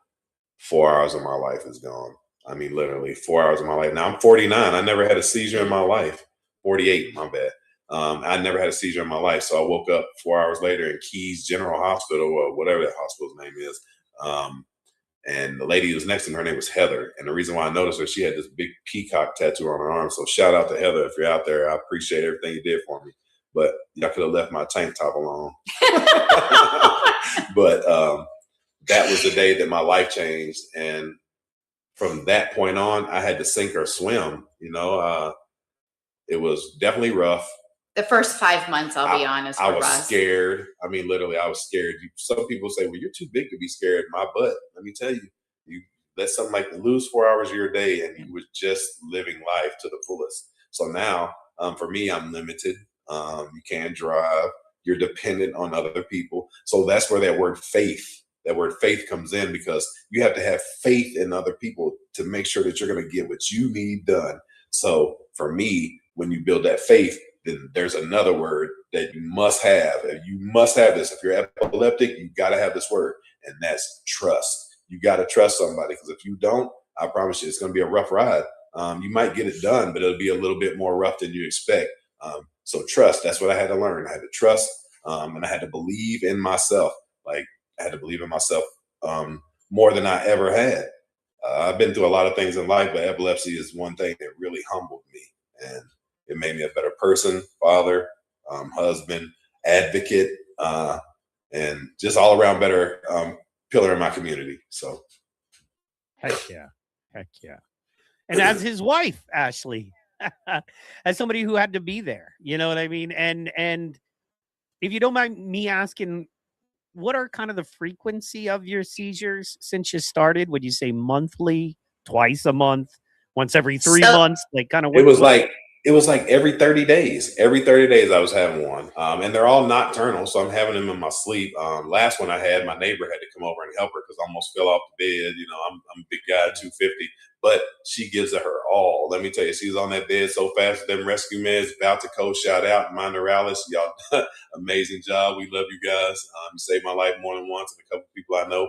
4 hours of my life is gone. I mean, literally 4 hours of my life. Now I'm 49. I never had a seizure in my life. 48, my bad. I never had a seizure in my life. So I woke up 4 hours later in Keys General Hospital, or whatever that hospital's name is. And the lady who was next to me, her name was Heather. And the reason why I noticed her, she had this big peacock tattoo on her arm. So shout out to Heather if you're out there. I appreciate everything you did for me. But I could have left my tank top alone. But that was the day that my life changed. And from that point on, I had to sink or swim. It was definitely rough. The first 5 months, I'll be honest, I were was rough. scared. I mean, literally, I was scared. Some people say, "Well, you're too big to be scared." My butt. Let me tell you, you let something like lose 4 hours of your day, and you were just living life to the fullest. So now, for me, I'm limited. You can't drive. You're dependent on other people. So that's where that word faith comes in, because you have to have faith in other people to make sure that you're going to get what you need done. So for me, when you build that faith, then there's another word that you must have. You must have this. If you're epileptic, you got to have this word, and that's trust. You got to trust somebody, because if you don't, I promise you, it's going to be a rough ride. You might get it done, but it'll be a little bit more rough than you expect. So trust, that's what I had to learn. I had to trust, and I had to believe in myself. Like, I had to believe in myself more than I ever had. I've been through a lot of things in life, but epilepsy is one thing that really humbled me. And it made me a better person, father, husband, advocate, and just all around better pillar in my community. Heck yeah. And as his wife, Ashley, as somebody who had to be there, you know what I mean? And if you don't mind me asking, what are kind of the frequency of your seizures since you started? Would you say monthly, twice a month, once every 3 So months? Like kind of It was like every 30 days. Every 30 days I was having one. And they're all nocturnal, so I'm having them in my sleep. Last one I had, my neighbor had to come over and help her because I almost fell off the bed. You know, I'm a big guy, 250, but she gives it her all. Let me tell you, she was on that bed so fast with them rescue meds, about to co shout out, my neurologist, y'all amazing job. We love you guys. You saved my life more than once and a couple people I know.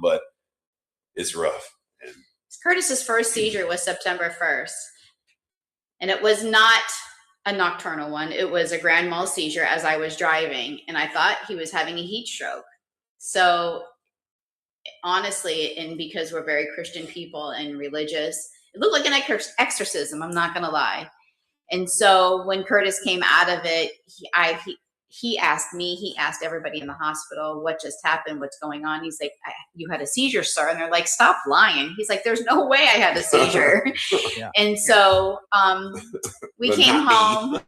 But it's rough. And Curtis's first seizure was September 1st. And it was not a nocturnal one. It was a grand mal seizure as I was driving. And I thought he was having a heat stroke. So honestly, and because we're very Christian people and religious, it looked like an exorcism. I'm not going to lie. And so when Curtis came out of it, he asked me, he asked everybody in the hospital, what just happened? What's going on? He's like, you had a seizure, sir. And they're like, stop lying. He's like, there's no way I had a seizure. Yeah. And so we came home,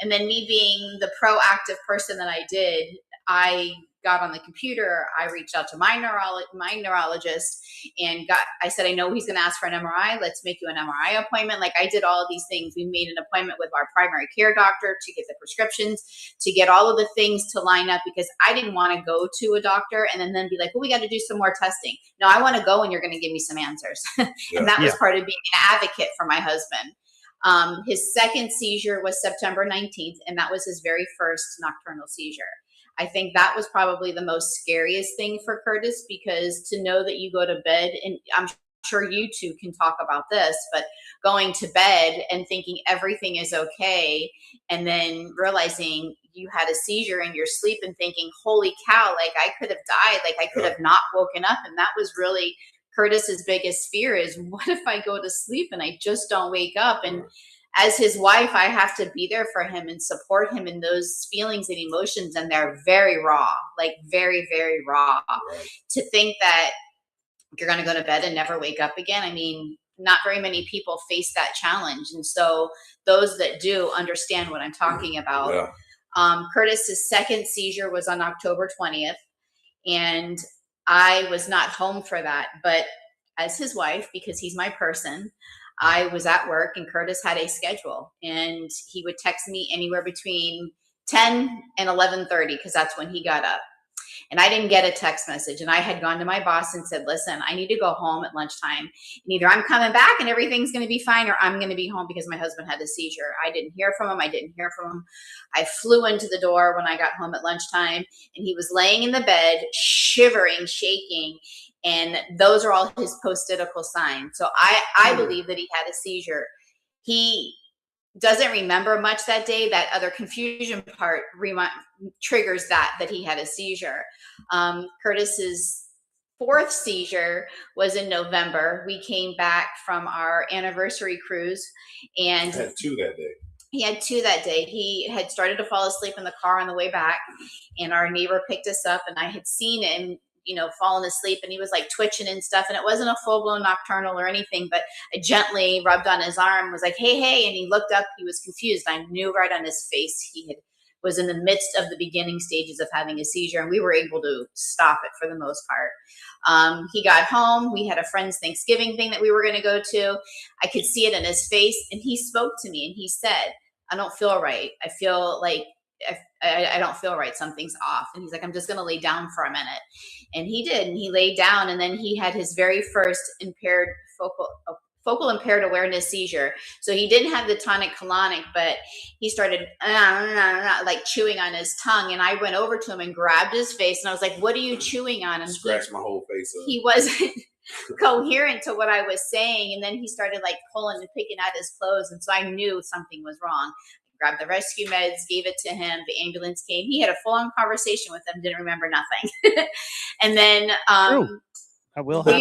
and then me being the proactive person that I did, I got on the computer. I reached out to my neurologist and I said, I know he's going to ask for an MRI. Let's make you an MRI appointment. Like, I did all of these things. We made an appointment with our primary care doctor to get the prescriptions, to get all of the things to line up, because I didn't want to go to a doctor and then be like, well, we got to do some more testing. No, I want to go and you're going to give me some answers. And that was part of being an advocate for my husband. His second seizure was September 19th, and that was his very first nocturnal seizure. I think that was probably the most scariest thing for Curtis, because to know that you go to bed, and I'm sure you two can talk about this, but going to bed and thinking everything is okay, and then realizing you had a seizure in your sleep and thinking, holy cow, like I could have died, like I could have not woken up. And that was really Curtis's biggest fear, is what if I go to sleep and I just don't wake up? And as his wife, I have to be there for him and support him in those feelings and emotions. And they're very raw, like very, very raw. To think that you're going to go to bed and never wake up again. I mean, not very many people face that challenge. And so those that do understand what I'm talking about. Curtis's second seizure was on October 20th. And I was not home for that. But as his wife, because he's my person, I was at work and Curtis had a schedule, and he would text me anywhere between 10 and 11:30, because that's when he got up. And I didn't get a text message. And I had gone to my boss and said, listen, I need to go home at lunchtime. And either I'm coming back and everything's going to be fine, or I'm going to be home because my husband had a seizure. I didn't hear from him. I flew into the door when I got home at lunchtime, and he was laying in the bed, shivering, shaking. And those are all his post-itical signs. So I believe that he had a seizure. He doesn't remember much that day. That other confusion part triggers that he had a seizure. Curtis's fourth seizure was in November. We came back from our anniversary cruise, and I had two that day. He had two that day. He had started to fall asleep in the car on the way back, and our neighbor picked us up, and I had seen him, falling asleep, and he was like twitching and stuff. And it wasn't a full blown nocturnal or anything, but I gently rubbed on his arm, was like, hey. And he looked up, he was confused. I knew right on his face he was in the midst of the beginning stages of having a seizure, and we were able to stop it for the most part. He got home. We had a friend's Thanksgiving thing that we were going to go to. I could see it in his face, and he spoke to me and he said, I don't feel right. I feel like I don't feel right. Something's off. And he's like, I'm just going to lay down for a minute. And he did. And he laid down, and then he had his very first focal impaired awareness seizure. So he didn't have the tonic-clonic, but he started like chewing on his tongue. And I went over to him and grabbed his face, and I was like, what are you chewing on? And scratched my whole face up. He wasn't coherent to what I was saying. And then he started like pulling and picking at his clothes. And so I knew something was wrong. Grabbed the rescue meds, gave it to him. The ambulance came. He had a full-on conversation with them, didn't remember nothing. And then I will have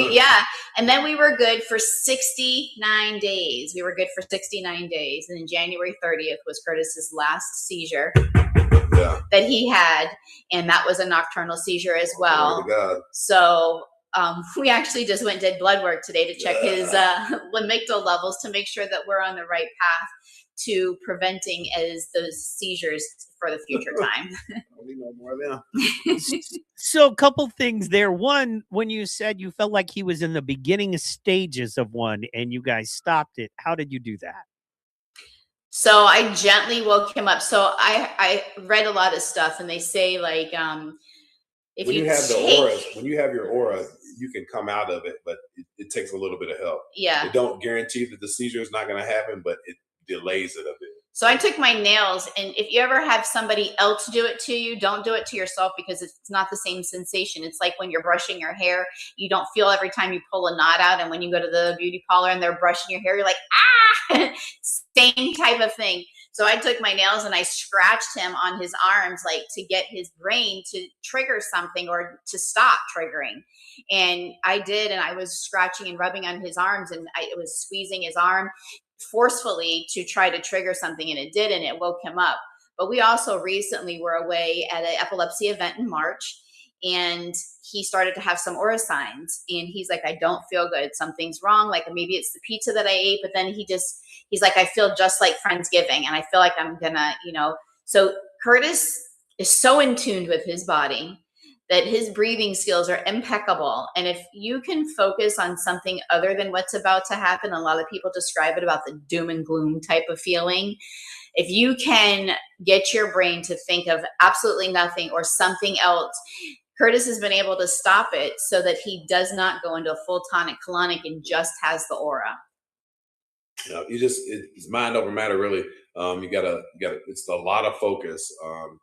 and then we were good for 69 days. And then January 30th was Curtis's last seizure that he had, and that was a nocturnal seizure as well. God. So we actually just went and did blood work today to check his lamictal levels to make sure that we're on the right path to preventing as those seizures for the future time. We know more of them. So a couple things there. One, when you said you felt like he was in the beginning stages of one and you guys stopped it, how did you do that? So I gently woke him up. So I read a lot of stuff, and they say like if When you you have the take, aura, when you have your aura, you can come out of it, but it takes a little bit of help. yeah. It don't guarantee that the seizure is not going to happen, but it delays it a bit. So I took my nails, and if you ever have somebody else do it to you, don't do it to yourself because it's not the same sensation. It's like when you're brushing your hair, you don't feel every time you pull a knot out, and when you go to the beauty parlor and they're brushing your hair, you're like, ah, same type of thing. So I took my nails and I scratched him on his arms, like to get his brain to trigger something or to stop triggering. And I did, and I was scratching and rubbing on his arms, and I was squeezing his arm forcefully to try to trigger something, and it did, and it woke him up. But we also recently were away at an epilepsy event in March, and he started to have some aura signs, and he's like, I don't feel good, something's wrong, like maybe it's the pizza that I ate. But then he's like, I feel just like Friendsgiving, and I feel like I'm gonna, so Curtis is so in tune with his body that his breathing skills are impeccable. And if you can focus on something other than what's about to happen, a lot of people describe it about the doom and gloom type of feeling. If you can get your brain to think of absolutely nothing or something else, Curtis has been able to stop it so that he does not go into a full tonic colonic and just has the aura. It's mind over matter, really. You gotta, it's a lot of focus.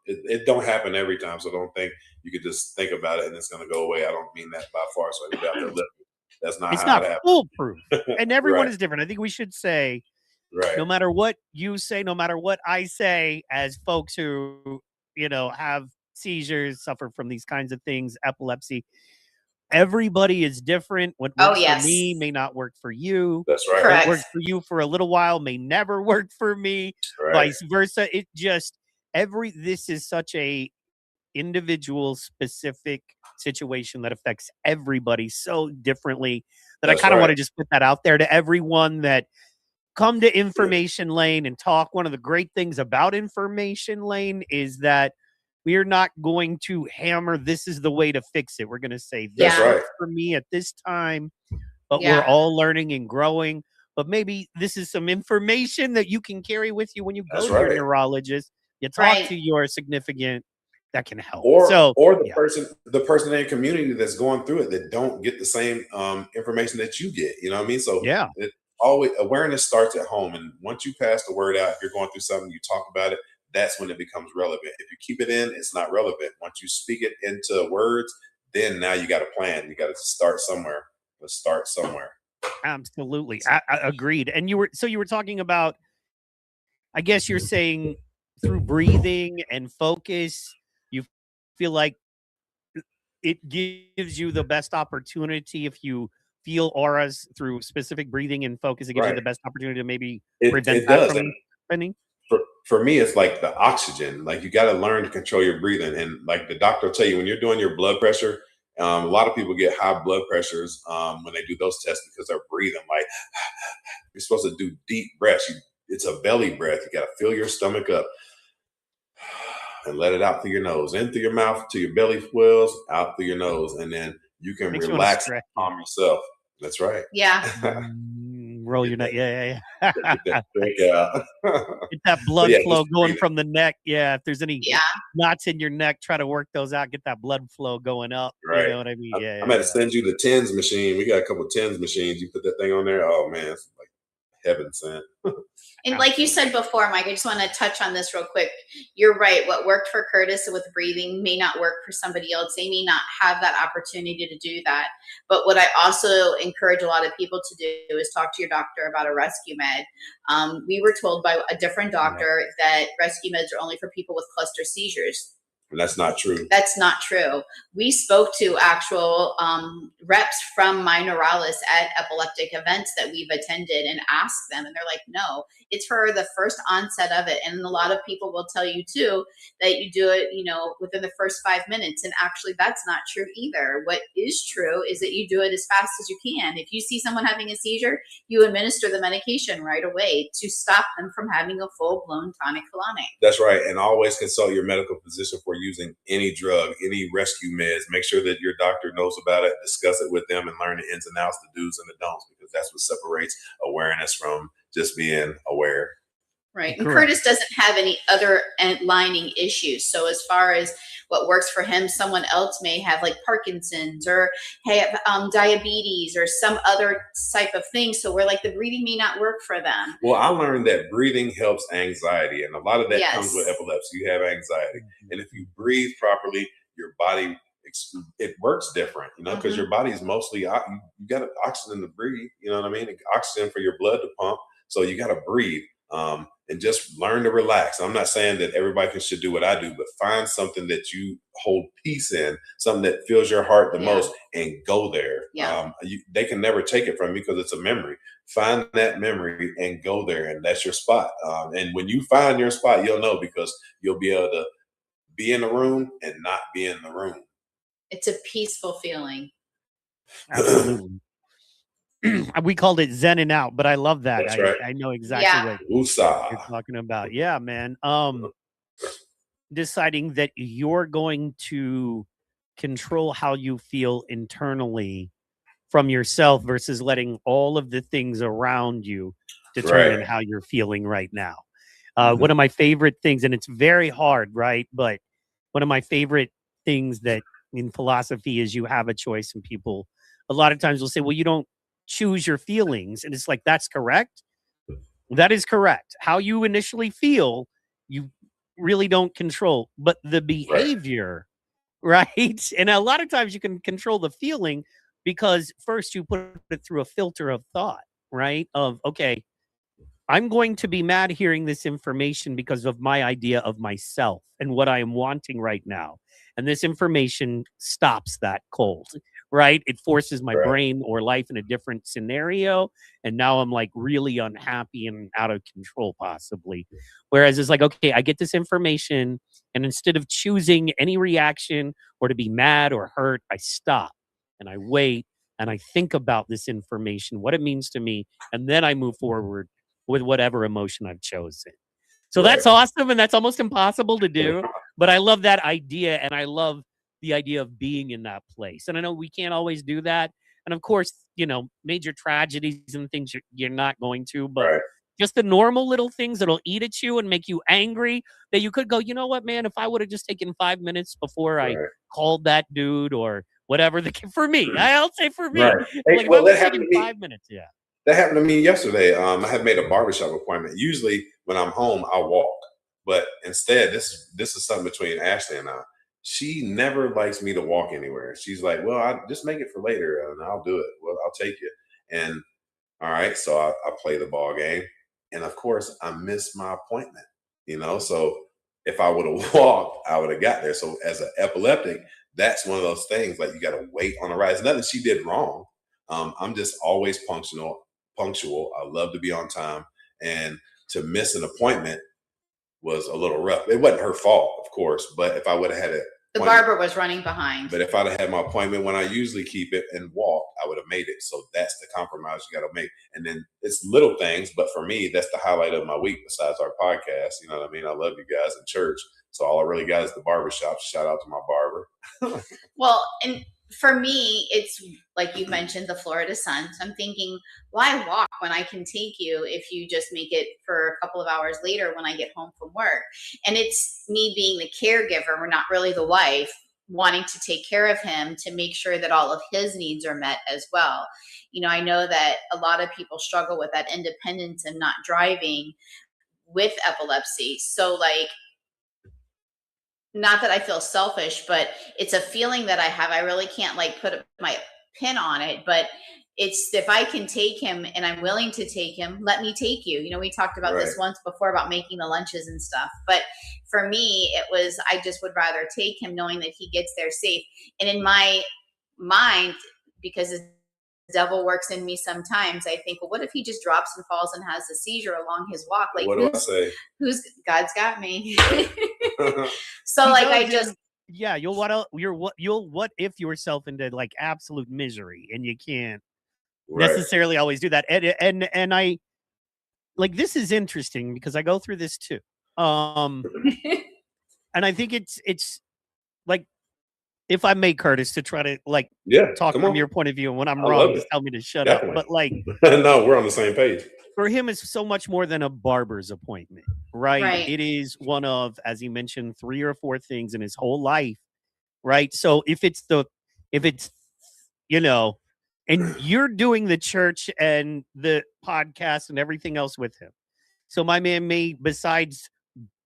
It don't happen every time, so don't think you could just think about it and it's gonna go away. I don't mean that by far, so you have to lift it. That's not It's how not it happens. foolproof. And everyone Right. is different. I think we should say, Right. no matter what you say, no matter what I say, as folks who, have seizures, suffer from these kinds of things, epilepsy, everybody is different. What works for me may not work for you. That's right. Correct. What works for you for a little while may never work for me. Right. Vice versa. It just this is such a individual specific situation that affects everybody so differently that That's I kind of right. want to just put that out there to everyone that come to Information Lane and talk. One of the great things about Information Lane is that we are not going to hammer, this is the way to fix it. We're going to say, this That's right. works for me at this time, but Yeah. we're all learning and growing. But maybe this is some information that you can carry with you when you go That's to your right. neurologist. You talk Right. to your significant, that can help. Or So, the yeah. person in their community that's going through it that don't get the same information that you get. You know what I mean? So Yeah. it always, awareness starts at home, and once you pass the word out, if you're going through something, you talk about it. That's when it becomes relevant. If you keep it in, it's not relevant. Once you speak it into words, then now you got a plan. You got to start somewhere. Let's start somewhere. Absolutely. I agreed. And you were talking about, I guess you're saying through breathing and focus, you feel like it gives you the best opportunity if you feel auras through specific breathing and focus. It gives you Right. the best opportunity to maybe It prevent that does. from And happening. for me, it's like the oxygen. Like you got to learn to control your breathing. And like the doctor will tell you when you're doing your blood pressure, a lot of people get high blood pressures when they do those tests because they're breathing like you're supposed to do deep breaths. It's a belly breath. You got to fill your stomach up and let it out through your nose, in through your mouth till your belly swells, out through your nose, and then you can Makes you wanna relax stretch, and calm yourself. That's right. Yeah. Roll your neck. Yeah. Get that drink out. Get that blood yeah, flow just going breathing. from the neck. Yeah. If there's any Yeah. knots in your neck, try to work those out. Get that blood flow going up. Right. You know what I mean? Yeah. I'm going to send you the TENS machine. We got a couple TENS machines. You put that thing on there. Oh man, it's like heaven sent. And like you said before, Mike, I just want to touch on this real quick. You're right. What worked for Curtis with breathing may not work for somebody else. They may not have that opportunity to do that. But what I also encourage a lot of people to do is talk to your doctor about a rescue med. We were told by a different doctor that rescue meds are only for people with cluster seizures. And that's not true. That's not true. We spoke to actual reps from my neurologists at epileptic events that we've attended and asked them, and they're like, no, it's for the first onset of it. And a lot of people will tell you too that you do it, within the first 5 minutes. And actually, that's not true either. What is true is that you do it as fast as you can. If you see someone having a seizure, you administer the medication right away to stop them from having a full-blown tonic-clonic. That's right. And always consult your medical physician for using any drug, any rescue meds. Make sure that your doctor knows about it, discuss it with them, and learn the ins and outs, the do's and the don'ts, because that's what separates awareness from just being aware. Right. And Curtis doesn't have any other lining issues. So as far as what works for him, someone else may have like Parkinson's or have diabetes or some other type of thing. So we're like, the breathing may not work for them. Well, I learned that breathing helps anxiety, and a lot of that comes with epilepsy. You have anxiety. And if you breathe properly, your body, it works different, because your body is mostly, you got oxygen to breathe, you know what I mean? Oxygen for your blood to pump. So you got to breathe. And just learn to relax. I'm not saying that everybody should do what I do, but find something that you hold peace in, something that fills your heart the most, and go there. They can never take it from you because it's a memory. Find that memory and go there, and that's your spot. And when you find your spot, you'll know, because you'll be able to be in the room and not be in the room. It's a peaceful feeling. Absolutely. We called it zenning out, but I love that. That's right. I know exactly what you're talking about. Yeah, man. Deciding that you're going to control how you feel internally from yourself versus letting all of the things around you determine how you're feeling right now. One of my favorite things, and it's very hard, right? But one of my favorite things that in philosophy is you have a choice, and people a lot of times will say, well, you don't choose your feelings. And it's like, that's correct. That is correct. How you initially feel, you really don't control, but the behavior, right? And a lot of times you can control the feeling because first you put it through a filter of thought, right? Of, okay, I'm going to be mad hearing this information because of my idea of myself and what I am wanting right now. And this information stops that cold, right? It forces my brain or life in a different scenario. And now I'm like really unhappy and out of control, possibly. Whereas it's like, okay, I get this information, and instead of choosing any reaction or to be mad or hurt, I stop and I wait and I think about this information, what it means to me. And then I move forward with whatever emotion I've chosen. So that's awesome. And that's almost impossible to do. But I love that idea. And I love the idea of being in that place. And I know we can't always do that. And of course, major tragedies and things you're not going to, but just the normal little things that'll eat at you and make you angry, that you could go, you know what, man, if I would have just taken 5 minutes before I called that dude or whatever, for me, I'll say for me, Hey, well, that happened to me. 5 minutes. Yeah. That happened to me yesterday. I had made a barbershop appointment. Usually when I'm home, I walk. But instead, this is something between Ashley and I. She never likes me to walk anywhere. She's like, well, I just make it for later and I'll do it. Well, I'll take you. And all right, so I play the ball game. And of course, I missed my appointment, So if I would have walked, I would have got there. So as an epileptic, that's one of those things, like you got to wait on the ride. It's nothing she did wrong. I'm just always punctual. I love to be on time. And to miss an appointment was a little rough. It wasn't her fault, of course, but if I would have had it, the barber was running behind. But if I'd have had my appointment when I usually keep it and walk, I would have made it. So that's the compromise you got to make. And then it's little things, but for me, that's the highlight of my week besides our podcast. You know what I mean? I love you guys in church. So all I really got is the barbershop. Shout out to my barber. Well, and for me, it's like you mentioned, the Florida sun. So I'm thinking, why walk when I can take you if you just make it for a couple of hours later when I get home from work? And it's me being the caregiver, we're not really the wife, wanting to take care of him to make sure that all of his needs are met as well. I know that a lot of people struggle with that independence and not driving with epilepsy. So like, not that I feel selfish, but it's a feeling that I have. I really can't like put my pin on it, but it's if I can take him and I'm willing to take him, let me take you. You know, we talked about this once before about making the lunches and stuff. But for me, it was, I just would rather take him knowing that he gets there safe. And in my mind, because the devil works in me sometimes, I think, well, what if he just drops and falls and has a seizure along his walk? Like, what do I say? Who's God's got me? So like I just, yeah, you'll what if yourself into like absolute misery, and you can't necessarily always do that. And I like, this is interesting because I go through this too. And I think it's like, if I may, Curtis, to try to like talk from your point of view, and when I'm wrong, just tell me to shut up. But like, no, we're on the same page. For him, it's so much more than a barber's appointment, right? It is one of, as he mentioned, 3 or 4 things in his whole life, right? So if it's you know, and you're doing the church and the podcast and everything else with him, so my man may, besides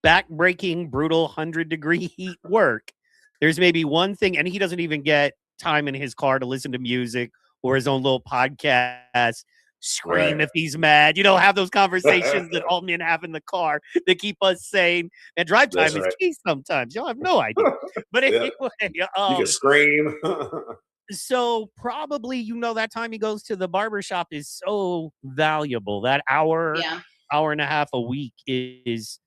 back-breaking, brutal 100-degree heat work, there's maybe one thing, and he doesn't even get time in his car to listen to music or his own little podcast, scream if he's mad, you know, have those conversations that all men have in the car that keep us sane. And drive time is key sometimes. Y'all have no idea. But anyway, you can scream. So probably, you know, that time he goes to the barbershop is so valuable. That hour and a half a week is,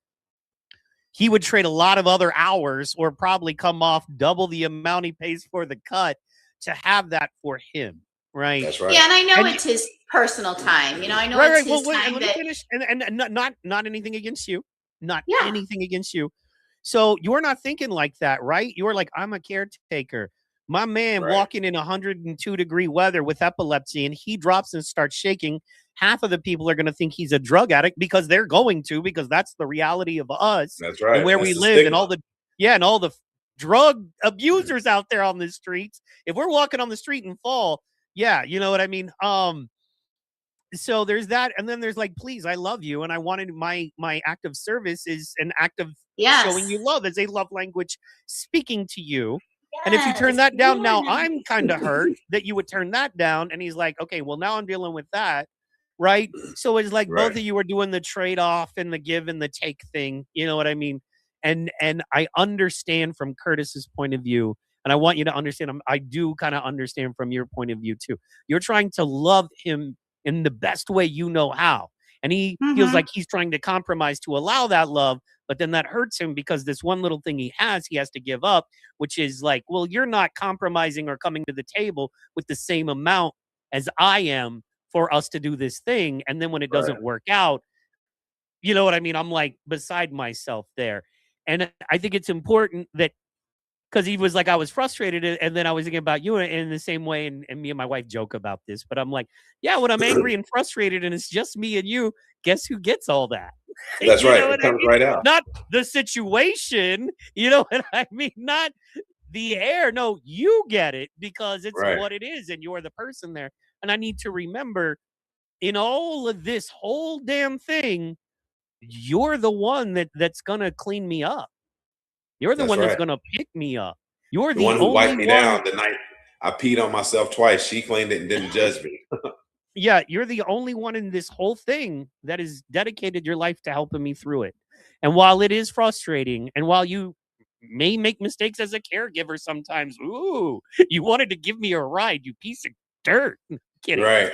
he would trade a lot of other hours or probably come off double the amount he pays for the cut to have that for him. Right. That's right. Yeah, and I know it's his personal time. You know, I know it's his time. Let me finish. And not anything against you. Not anything against you. So you're not thinking like that, right? You're like, I'm a caretaker. My man walking in 102-degree weather with epilepsy, and he drops and starts shaking. Half of the people are going to think he's a drug addict, because they're going to, because that's the reality of us. That's right. And where we live, and all the drug abusers out there on the streets. If we're walking on the street and fall, you know what I mean? So there's that. And then there's like, please, I love you. And I wanted my act of service is an act of showing you love, as a love language, speaking to you. And if you turn that down, now I'm kind of hurt that you would turn that down. And he's like, okay, well, now I'm dealing with that. Right. So it's like both of you are doing the trade-off and the give and the take thing. You know what I mean? And I understand from Curtis's point of view. And I want you to understand, I do kind of understand from your point of view too. You're trying to love him in the best way you know how. And he feels like he's trying to compromise to allow that love, but then that hurts him because this one little thing he has to give up, which is like, well, you're not compromising or coming to the table with the same amount as I am for us to do this thing. And then when it doesn't work out, you know what I mean? I'm like beside myself there. And I think it's important that, because he was like, I was frustrated, and then I was thinking about you in the same way, and me and my wife joke about this, but I'm like, yeah, when I'm angry and frustrated and it's just me and you, guess who gets all that? That's right. It comes right out. Not the situation, you know what I mean? Not the air. No, you get it, because it's what it is, and you're the person there. And I need to remember, in all of this whole damn thing, you're the one that's gonna clean me up. You're the one that's going to pick me up. You're the one who only wiped me down the night I peed on myself twice. She cleaned it and didn't judge me. Yeah, you're the only one in this whole thing that has dedicated your life to helping me through it. And while it is frustrating, and while you may make mistakes as a caregiver sometimes, ooh, you wanted to give me a ride, you piece of dirt. Kidding. Right.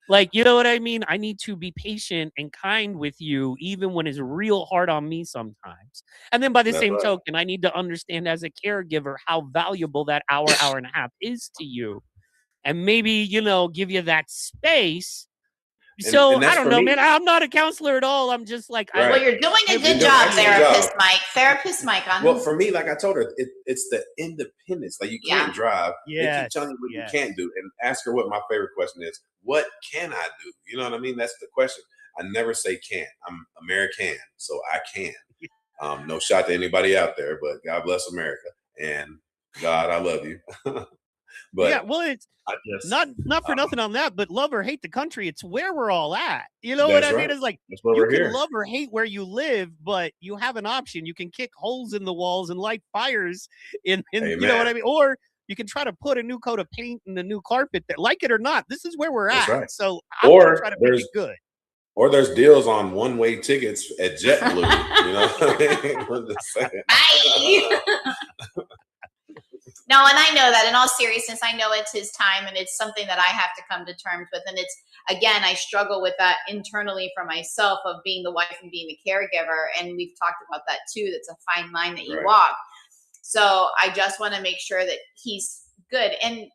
Like, you know what I mean? I need to be patient and kind with you, even when it's real hard on me sometimes. And then by the same token, I need to understand as a caregiver how valuable that hour and a half is to you. And maybe, you know, give you that space. So I don't know, man. I'm not a counselor at all. I'm just like, well, you're doing a good job, Therapist Mike. Well, for me, like I told her, it's the independence. Like, you can't drive. Yeah. They keep telling you what you can't do, and ask her what my favorite question is. What can I do? You know what I mean? That's the question. I never say can't. I'm American, so I can. No shot to anybody out there, but God bless America, and God, I love you. But yeah, well, it's not for nothing on that, but love or hate the country, it's where we're all at. You know what I mean? It's like, you can love or hate where you live, but you have an option. You can kick holes in the walls and light fires in you know what I mean? Or You can try to put a new coat of paint and a new carpet there. Like it or not, this is where we're That's at. right. So I'm going to try to make there's it good. or there's deals on one-way tickets at JetBlue. You know what I mean? I'm just saying. No, and I know that in all seriousness, I know it's his time and it's something that I have to come to terms with. And it's, again, I struggle with that internally for myself of being the wife and being the caregiver. And we've talked about that too. That's a fine line that you Right. walk. So I just want to make sure that he's good. And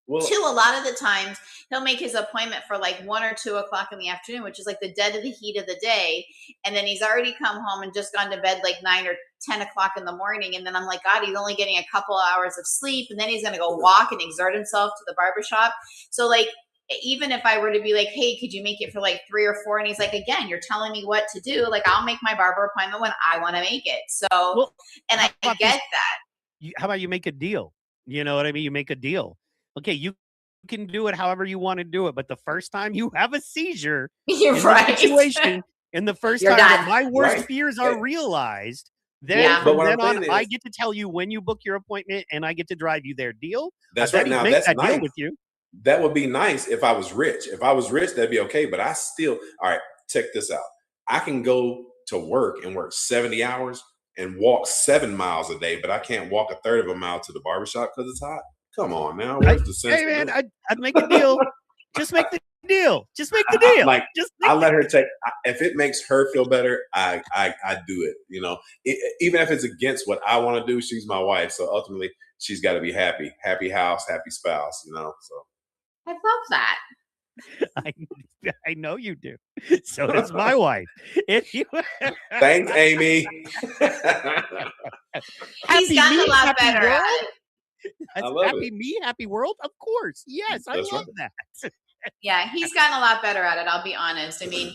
Well, two, a lot of the times he'll make his appointment for like 1 or 2 o'clock in the afternoon, which is like the dead of the heat of the day. And then he's already come home and just gone to bed like 9 or 10 o'clock in the morning. And then I'm like, God, he's only getting a couple of hours of sleep. And then he's going to go walk and exert himself to the barbershop. So like, even if I were to be like, hey, could you make it for like 3 or 4? And he's like, again, you're telling me what to do. Like, I'll make my barber appointment when I want to make it. So, Well, and I get that. how about you make a deal? You know what I mean? You make a deal. Okay, you can do it however you want to do it, but the first time you have a seizure You're in right. the situation, and the first You're time that done. my worst Right. fears are realized, then Yeah. But from what I'm then on, saying I is- get to tell you when you book your appointment, and I get to drive you there. Deal? That's I right. bet he'd Now make that's that nice. deal with you. That would be nice if I was rich. If I was rich, that'd be okay. But I still, all right, check this out. I can go to work and work 70 hours and walk 7 miles a day, but I can't walk a third of a mile to the barbershop because it's hot. Come on now. Where's the sense? Hey, man, in this? I'd make a deal. Just make the deal. Just make the deal. Like, Just make I let her take. If it makes her feel better, I do it. You know, even if it's against what I want to do. She's my wife, so ultimately she's got to be happy. Happy house, happy spouse. You know, so. I love that. I know you do. So does my wife. If you Thanks, Amy. He's gotten a lot better at world? it. I love Happy it. me, happy world? Of course. Yes, I That's love right. that. Yeah, he's gotten a lot better at it. I'll be honest. I mean,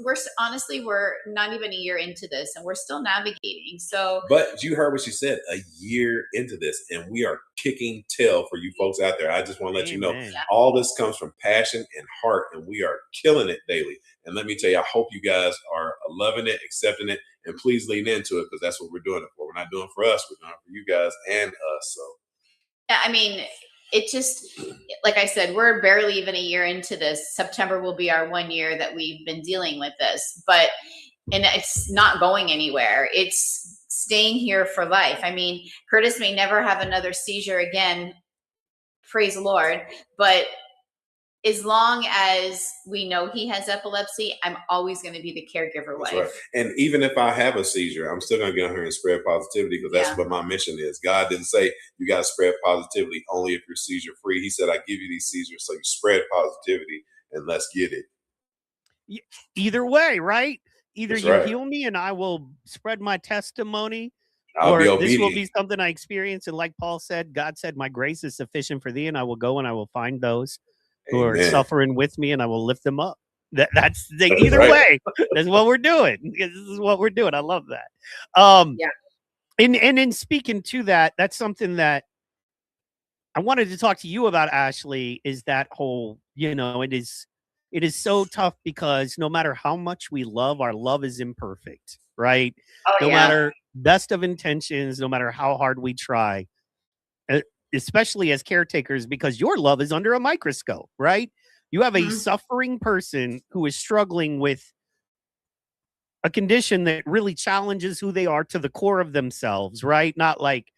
we're honestly, we're not even a year into this and we're still navigating. So, But you heard what she said, a year into this, and we are kicking tail for you folks out there. I just want to let you know Amen. all this comes from passion and heart, and we are killing it daily. And let me tell you, I hope you guys are loving it, accepting it, and please lean into it because that's what we're doing it for. We're not doing it for us, we're doing it for you guys and us. So, yeah, I mean, it just, like I said, we're barely even a year into this. September will be our 1 year that we've been dealing with this, and it's not going anywhere. It's staying here for life. I mean, Curtis may never have another seizure again, praise the Lord, but as long as we know he has epilepsy, I'm always going to be the caregiver that's wife. right. And even if I have a seizure, I'm still going to get on here and spread positivity because that's Yeah. what my mission is. God didn't say you got to spread positivity only if you're seizure free. He said, I give you these seizures so you spread positivity and let's get it. Either way, right? Either That's you right. heal me and I will spread my testimony, I'll or be this obedient. will be something I experience. And like Paul said, God said, my grace is sufficient for thee, and I will go and I will find those who are Amen. suffering with me, and I will lift them up. That's That's either right. way. That's what we're doing. This is what we're doing. I love that. Yeah. And in speaking to that, that's something that I wanted to talk to you about, Ashley, is that whole, it is so tough because no matter how much we love, our love is imperfect, right? Oh, No yeah. matter best of intentions, no matter how hard we try, especially as caretakers, because your love is under a microscope, right? You have a Mhm. suffering person who is struggling with a condition that really challenges who they are to the core of themselves, right? Not like,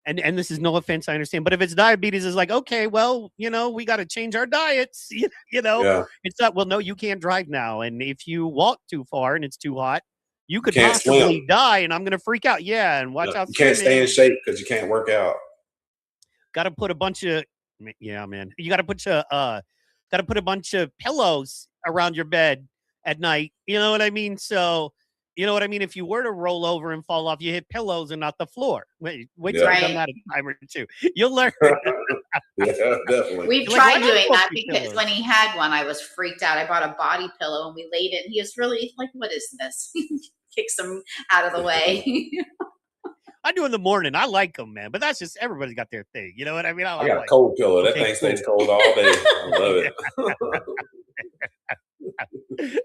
and this is no offense, I understand, but if it's diabetes, it's like, okay, well, we got to change our diets. Yeah. It's not, well, no, you can't drive now. And if you walk too far and it's too hot, you could can't possibly swim. die, and I'm going to freak out. Yeah. And watch out. You can't stay in shape because you can't work out. Got to put a bunch of, yeah, man, you got to put a bunch of pillows around your bed at night. You know what I mean? So, you know what I mean? If you were to roll over and fall off, you hit pillows and not the floor. Wait till I've done that a time or two. You'll learn. Yeah, definitely. We've You're like, tried why not doing both that be because pillows? when he had one, I was freaked out. I bought a body pillow and we laid it, and he was really like, "What is this?" Kicks him out of the way. I do in the morning. I like them, man. But that's just, everybody's got their thing. You know what I mean? I got a cold pillow. That thing stays cold all day. I love it.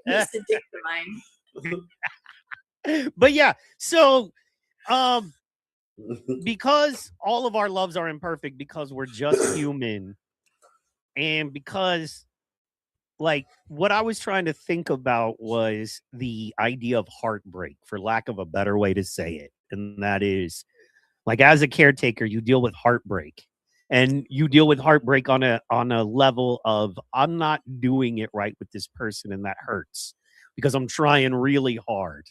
It's addictive mine. But yeah, so because all of our loves are imperfect, because we're just human, and because, like, what I was trying to think about was the idea of heartbreak, for lack of a better way to say it. And that is, like, as a caretaker, you deal with heartbreak. And you deal with heartbreak on a level of, I'm not doing it right with this person, and that hurts because I'm trying really hard,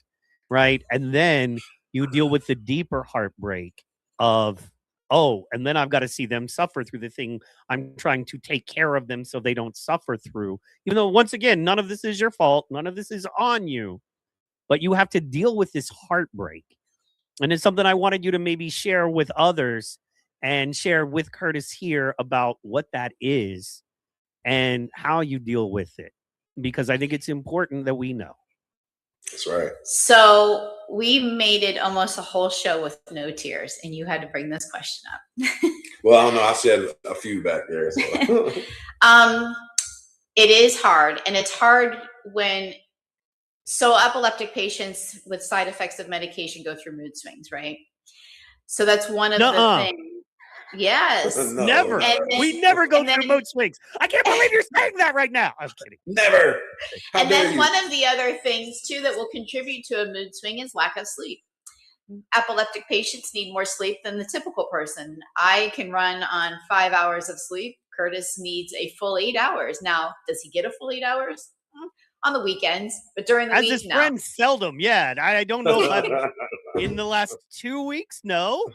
right? And then you deal with the deeper heartbreak of, oh, and then I've got to see them suffer through the thing I'm trying to take care of them so they don't suffer through. Even though, once again, none of this is your fault, none of this is on you, but you have to deal with this heartbreak. And it's something I wanted you to maybe share with others and share with Curtis here about what that is and how you deal with it, because I think it's important that we know. That's right. So we made it almost a whole show with no tears, and you had to bring this question up. Well, I don't know. I said a few back there. So. It is hard, and it's hard when, so epileptic patients with side effects of medication go through mood swings, right? So that's one of the things. Yes. No. Never. And then, we never go through mood swings. I can't believe you're saying that right now. I'm kidding. Never. How and then you? One of the other things too that will contribute to a mood swing is lack of sleep. Epileptic patients need more sleep than the typical person. I can run on 5 hours of sleep. Curtis needs a full 8 hours. Now, does he get a full 8 hours? On the weekends, but during the As week, his no. friend, seldom. Yeah, I don't know about in the last 2 weeks. No.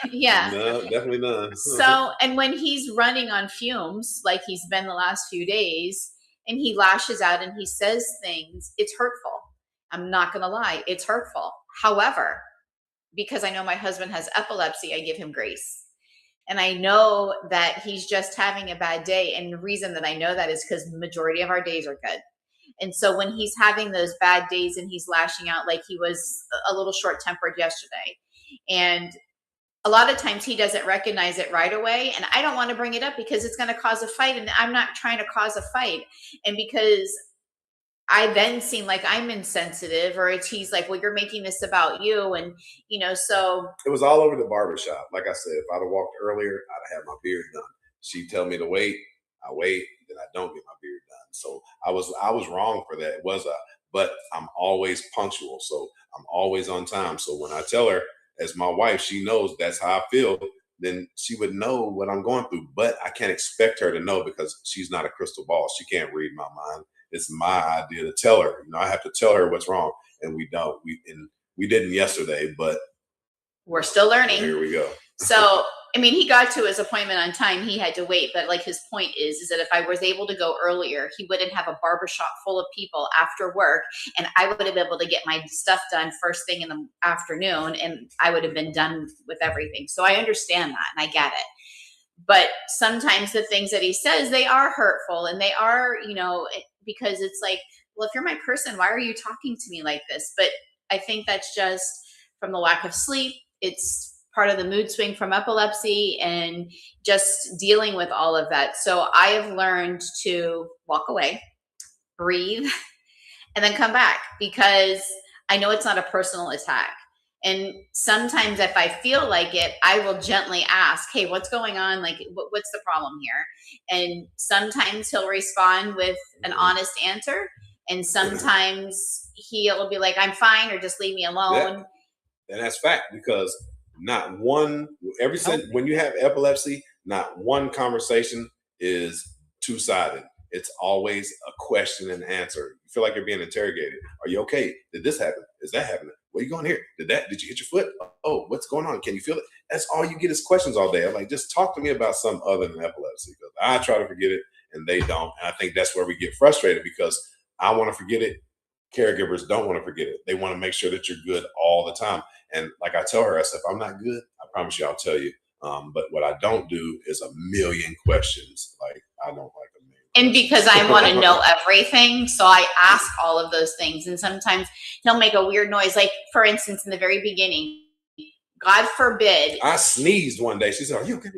Yeah. No, definitely not. So, and when he's running on fumes, like he's been the last few days, and he lashes out and he says things, it's hurtful. I'm not going to lie. It's hurtful. However, because I know my husband has epilepsy, I give him grace. And I know that he's just having a bad day. And the reason that I know that is because the majority of our days are good. And so when he's having those bad days and he's lashing out, like he was a little short-tempered yesterday, and a lot of times he doesn't recognize it right away. And I don't want to bring it up because it's going to cause a fight, and I'm not trying to cause a fight. And because I then seem like I'm insensitive, or he's like, well, you're making this about you. And, so. It was all over the barbershop. Like I said, if I'd have walked earlier, I'd have had my beard done. She'd tell me to wait. I wait, then I don't get my beard done. So I was wrong for that. But I'm always punctual. So I'm always on time. So when I tell her, as my wife, she knows that's how I feel, then she would know what I'm going through. But I can't expect her to know because she's not a crystal ball. She can't read my mind. It's my idea to tell her. I have to tell her what's wrong, and we don't. We didn't yesterday, but we're still learning. Here we go. So, he got to his appointment on time. He had to wait, but like his point is that if I was able to go earlier, he wouldn't have a barbershop full of people after work, and I would have been able to get my stuff done first thing in the afternoon, and I would have been done with everything. So I understand that, and I get it. But sometimes the things that he says, they are hurtful, and they are, because it's like, well, if you're my person, why are you talking to me like this? But I think that's just from the lack of sleep. It's part of the mood swing from epilepsy and just dealing with all of that. So I have learned to walk away, breathe, and then come back, because I know it's not a personal attack. And sometimes if I feel like it, I will gently ask, hey, what's going on? Like, what's the problem here? And sometimes he'll respond with an honest answer. And sometimes he'll be like, I'm fine, or just leave me alone. Yeah. And that's fact, because not one, when you have epilepsy, not one conversation is two-sided. It's always a question and answer. You feel like you're being interrogated. Are you okay? Did this happen? Is that happening? Where are you going here? Did you hit your foot? Oh, what's going on? Can you feel it? That's all you get is questions all day. I'm like, just talk to me about something other than epilepsy, because I try to forget it and they don't. And I think that's where we get frustrated, because I want to forget it. Caregivers don't want to forget it. They want to make sure that you're good all the time. And like I tell her, I said, if I'm not good, I promise you I'll tell you. But what I don't do is a million questions. Like, I don't like a million. And because I want to know everything, so I ask all of those things. And sometimes he'll make a weird noise. Like, for instance, in the very beginning, God forbid. I sneezed one day. She said, are you okay?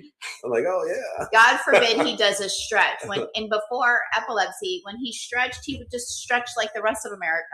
I'm like, oh, yeah. God forbid he does a stretch. And before epilepsy, when he stretched, he would just stretch like the rest of America.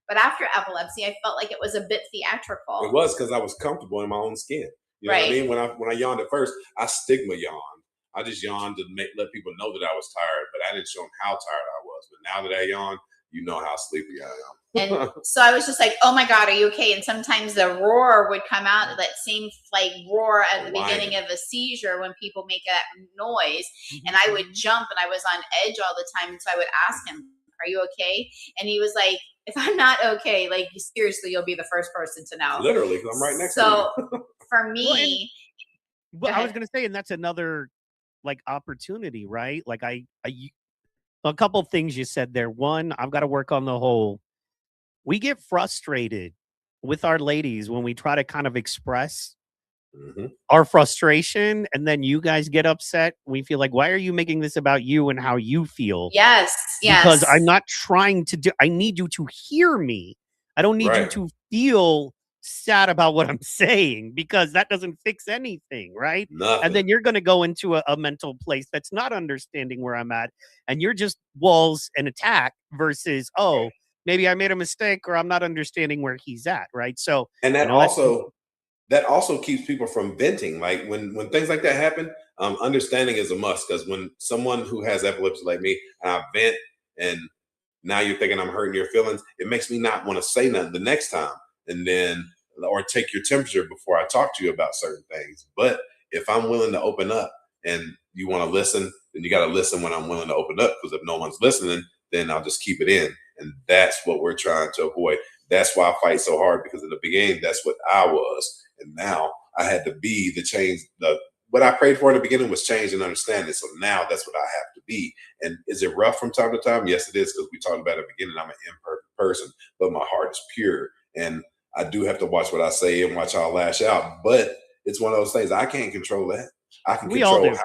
But after epilepsy, I felt like it was a bit theatrical. It was, because I was comfortable in my own skin. You know what I mean? When I yawned at first, I stigma yawned. I just yawned to let people know that I was tired, but I didn't show them how tired I was. But now that I yawn, you know how sleepy I am. And so I was just like, oh my God, are you okay? And sometimes the roar would come out, that same like roar at the beginning of a seizure when people make that noise. And I would jump, and I was on edge all the time. And so I would ask him, are you okay? And he was like, if I'm not okay, like seriously, you'll be the first person to know. Literally, because I'm right next to you. So for me, well, I was going to say, and that's another like opportunity, right? Like a couple things you said there. One, I've got to work on the whole. We get frustrated with our ladies when we try to kind of express our frustration, and then you guys get upset. We feel like, why are you making this about you and how you feel? Yes. Because I'm not trying to do, I need you to hear me. I don't need you to feel sad about what I'm saying, because that doesn't fix anything, right? Nothing. And then you're going to go into a mental place that's not understanding where I'm at, and you're just walls and attack versus, oh, maybe I made a mistake, or I'm not understanding where he's at, right? So, and that also keeps people from venting. Like when things like that happen, understanding is a must. Because when someone who has epilepsy like me, and I vent, and now you're thinking I'm hurting your feelings, it makes me not want to say nothing the next time, and then or take your temperature before I talk to you about certain things. But if I'm willing to open up and you want to listen, then you got to listen when I'm willing to open up. Because if no one's listening, then I'll just keep it in. And that's what we're trying to avoid. That's why I fight so hard, because in the beginning, that's what I was. And now I had to be the change. What I prayed for in the beginning was change and understanding. So now that's what I have to be. And is it rough from time to time? Yes, it is, because we talked about it at the beginning. I'm an imperfect person, but my heart is pure. And I do have to watch what I say and watch how I lash out. But it's one of those things, I can't control that. I can control how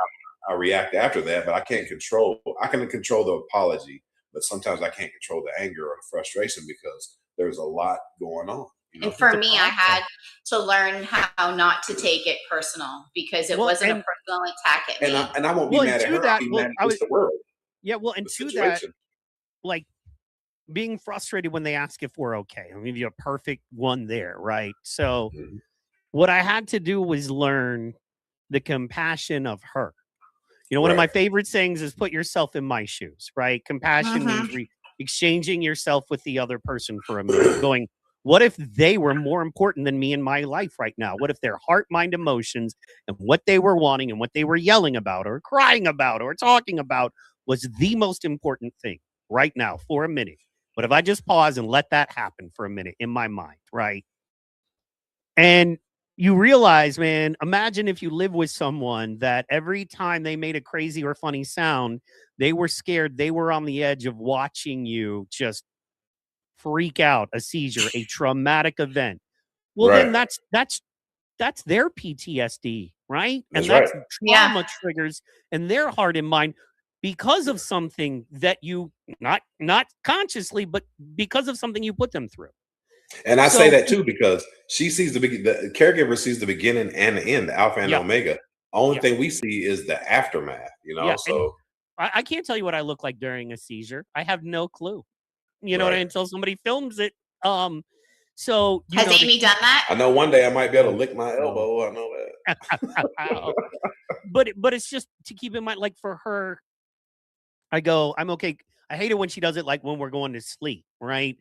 I react after that, but I can control the apology. But sometimes I can't control the anger or the frustration, because there's a lot going on. You know? And for me, I had to learn how not to take it personal, because it wasn't a personal attack at me. And I won't be mad at her. I'll be mad at the world. Yeah, well, and to that, like being frustrated when they ask if we're okay. I'll give you a perfect one there, right? So what I had to do was learn the compassion of her. You know, one of my favorite sayings is put yourself in my shoes, right? Compassion means exchanging yourself with the other person for a minute, going, what if they were more important than me in my life right now? What if their heart, mind, emotions, and what they were wanting and what they were yelling about or crying about or talking about was the most important thing right now for a minute? But if I just pause and let that happen for a minute in my mind, right? And you realize, man, imagine if you live with someone that every time they made a crazy or funny sound, they were scared. They were on the edge of watching you just freak out, a seizure, a traumatic event. Well, then that's their PTSD, right? That's and that's trauma triggers in their heart and mind because of something that you not consciously, but because of something you put them through. And I say that too, because she sees the caregiver sees the beginning and the end, the alpha and omega. Only thing we see is the aftermath, you know. So I can't tell you what I look like during a seizure. I have no clue. You know what I mean? Until somebody films it. So has Amy done that? I know one day I might be able to lick my elbow. I know that. but it's just to keep in mind, like for her, I go, I'm okay. I hate it when she does it, like when we're going to sleep, right?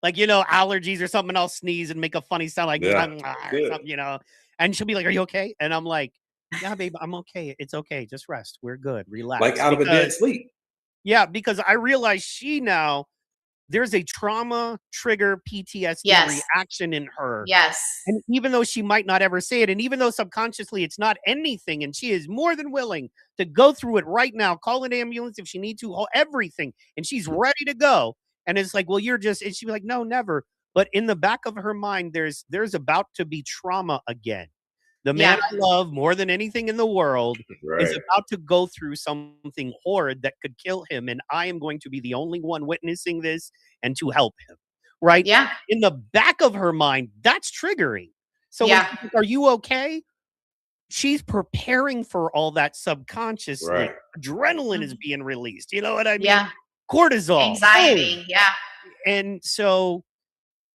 Like, you know, allergies or something, I'll sneeze and make a funny sound like, or something, you know, and she'll be like, are you okay? And I'm like, yeah, babe, I'm okay. It's okay. Just rest. We're good. Relax. Like out of a dead sleep. Yeah, because I realize there's a trauma trigger PTSD reaction in her. Yes. And even though she might not ever say it, and even though subconsciously it's not anything, and she is more than willing to go through it right now, call an ambulance if she needs to, everything, and she's ready to go. And it's like, well, and she'd be like, no, never. But in the back of her mind, there's about to be trauma again. The man I love more than anything in the world is about to go through something horrid that could kill him. And I am going to be the only one witnessing this and to help him. Right? Yeah. In the back of her mind, that's triggering. So are you okay? She's preparing for all that subconsciously. Adrenaline is being released. You know what I mean? Yeah. Cortisol. Anxiety. Yeah. And so,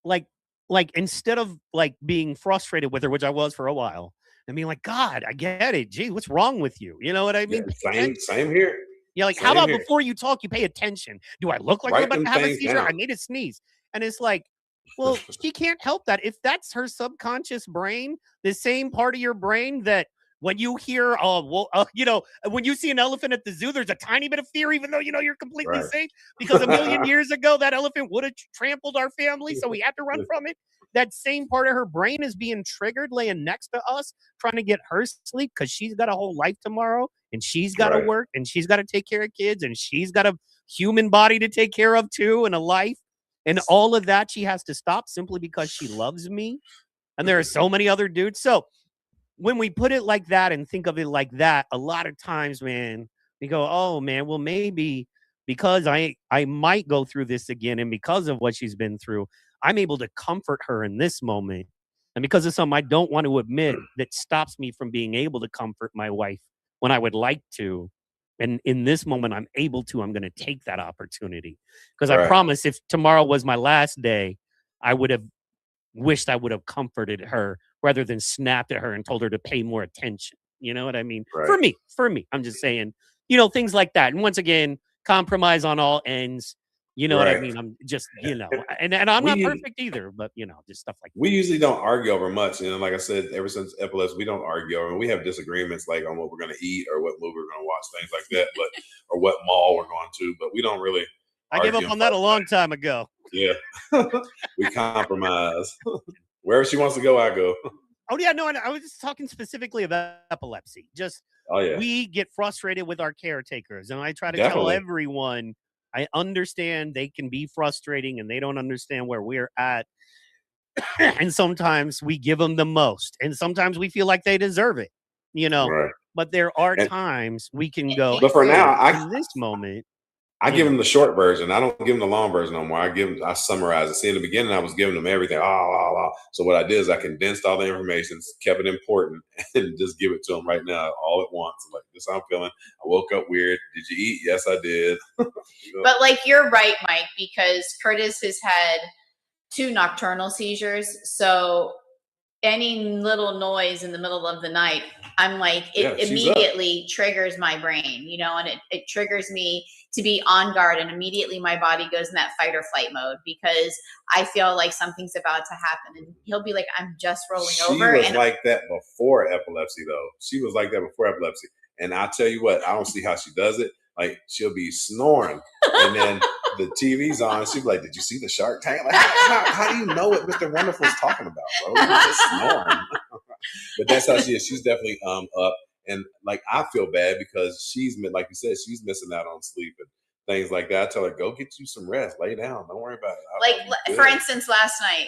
like, like, instead of like being frustrated with her, which I was for a while, and being like, God, I get it. Gee, what's wrong with you? You know what I Yeah, mean? Pay same here. Yeah, like, how Same about here. before you talk, you pay attention? Do I look like I'm Write about them to have a things seizure? I down. need to sneeze. And it's like, well, she can't help that. If that's her subconscious brain, the same part of your brain that when you hear, when you see an elephant at the zoo, there's a tiny bit of fear, even though you know you're completely Right. safe, because a million years ago, that elephant would have trampled our family, so we had to run from it. That same part of her brain is being triggered, laying next to us, trying to get her sleep because she's got a whole life tomorrow, and she's got to Right. work, and she's got to take care of kids, and she's got a human body to take care of too, and a life. And all of that she has to stop simply because she loves me. And there are so many other dudes. So when we put it like that and think of it like that, a lot of times, man, we go, oh man, well, maybe because I might go through this again, and because of what she's been through, I'm able to comfort her in this moment. And because of something I don't want to admit that stops me from being able to comfort my wife when I would like to. And in this moment, I'm able to, I'm going to take that opportunity. Because I Right. promise if tomorrow was my last day, I would have wished I would have comforted her rather than snapped at her and told her to pay more attention. You know what I mean? Right. For me, I'm just saying, things like that. And once again, compromise on all ends. You know what I Right. mean? I'm just, And and I'm not we perfect either, but just stuff like we usually don't argue over much. Like I said, ever since Epilepsy, we don't argue over. And we have disagreements like on what we're going to eat or what movie we're going to watch, things like that, but or what mall we're going to. But we don't really I gave argue up and on that fight. a long time ago. Yeah, we compromise. Wherever she wants to go, I go. Oh yeah, no, and I was just talking specifically about epilepsy. Just Oh yeah, we get frustrated with our caretakers, and I try to tell definitely. everyone I understand they can be frustrating and they don't understand where we're at. And sometimes we give them the most, and sometimes we feel like they deserve it, you know. Right. But there are And times we can go, but for now, hey, in this moment, I you give know, them the short version. I don't give them the long version no more. I summarize it. See, in the beginning, I was giving them everything. So what I did is I condensed all the information, kept it important, and just give it to them right now, all at once. Like, this is how I'm feeling. I woke up weird. Did you eat? Yes, I did. But like, you're right, Mike, because Curtis has had 2 nocturnal seizures. So any little noise in the middle of the night, I'm like, Yeah, it she's up. immediately triggers my brain, and it triggers me to be on guard. And immediately my body goes in that fight or flight mode because I feel like something's about to happen. And he'll be like, I'm just rolling She over. was And like that before epilepsy, though. She was like that before epilepsy. And I tell you what, I don't see how she does it. Like, she'll be snoring, and then the TV's on, and she'll be like, "Did you see the Shark Tank? Like, how do you know what Mr. Wonderful's talking about, bro? He's just snoring." But that's how she is. She's definitely up, and like I feel bad because like you said, she's missing out on sleep and things like that. I tell her, go get you some rest, lay down, don't worry about it. like, for instance, last night,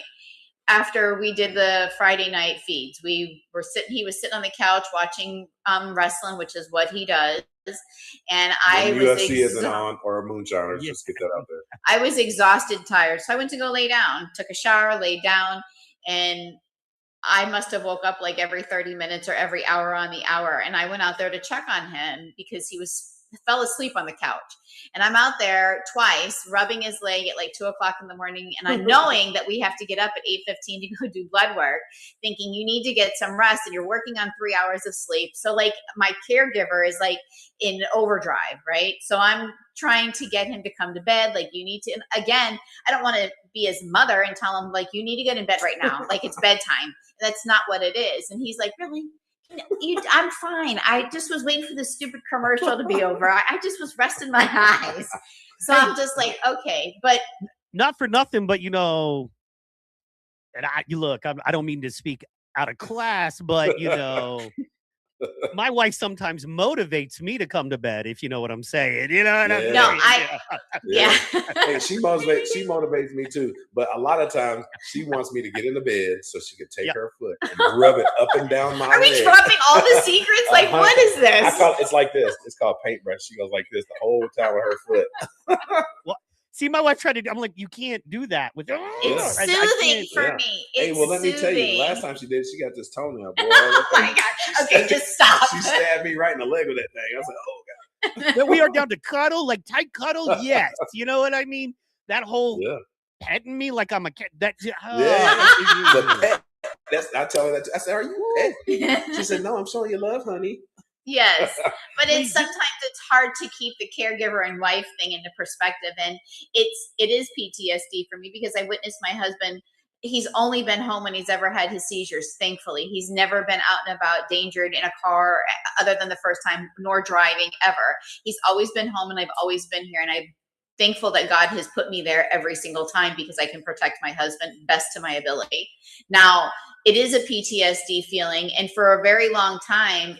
after we did the Friday night feeds, he was sitting on the couch watching wrestling, which is what he does. And I when was UFC isn't on or Moonshiners, Yeah. just get that out there. I was exhausted, tired. So I went to go lay down, took a shower, laid down, and I must have woke up like every 30 minutes or every hour on the hour. And I went out there to check on him because he fell asleep on the couch. And I'm out there twice rubbing his leg at like 2:00 in the morning. And I'm knowing that we have to get up at 8:15 to go do blood work, thinking you need to get some rest and you're working on 3 hours of sleep. So like my caregiver is like in overdrive, right? So I'm trying to get him to come to bed. Like, you need to, and again, I don't want to be his mother and tell him like, you need to get in bed right now. Like, it's bedtime. That's not what it is. And he's like, really? I'm fine. I just was waiting for the stupid commercial to be over. I just was resting my eyes. So I'm just like, okay, but not for nothing, but and I don't mean to speak out of class, but my wife sometimes motivates me to come to bed, if you know what I'm saying. You know what I'm saying? Yeah. Hey, she motivates me too. But a lot of times she wants me to get into bed so she can take her foot and rub it up and down my Are we leg. dropping all the secrets? Like, what is this? It's like this. It's called paintbrush. She goes like this the whole time with her foot. Well, see, my wife tried to. I'm like, you can't do that with. It's soothing for me. Hey, well, let me tell you. Soothing. Last time she did, she got this toenail, boy. Oh my God. Okay, just stop. She stabbed me right in the leg with that thing. I was like, oh God. Then we are down to cuddle, like tight cuddle. Yes, you know what I mean. That whole petting me like I'm a cat. That The pet. I tell her that. I said, "Are you a pet?" She said, "No, I'm showing you love, honey." Yes, but it's sometimes it's hard to keep the caregiver and wife thing into perspective, and it is PTSD for me because I witnessed my husband. He's only been home when he's ever had his seizures. Thankfully, he's never been out and about, dangered in a car, other than the first time, nor driving ever. He's always been home, and I've always been here, and I'm thankful that God has put me there every single time because I can protect my husband best to my ability. Now, it is a PTSD feeling, and for a very long time,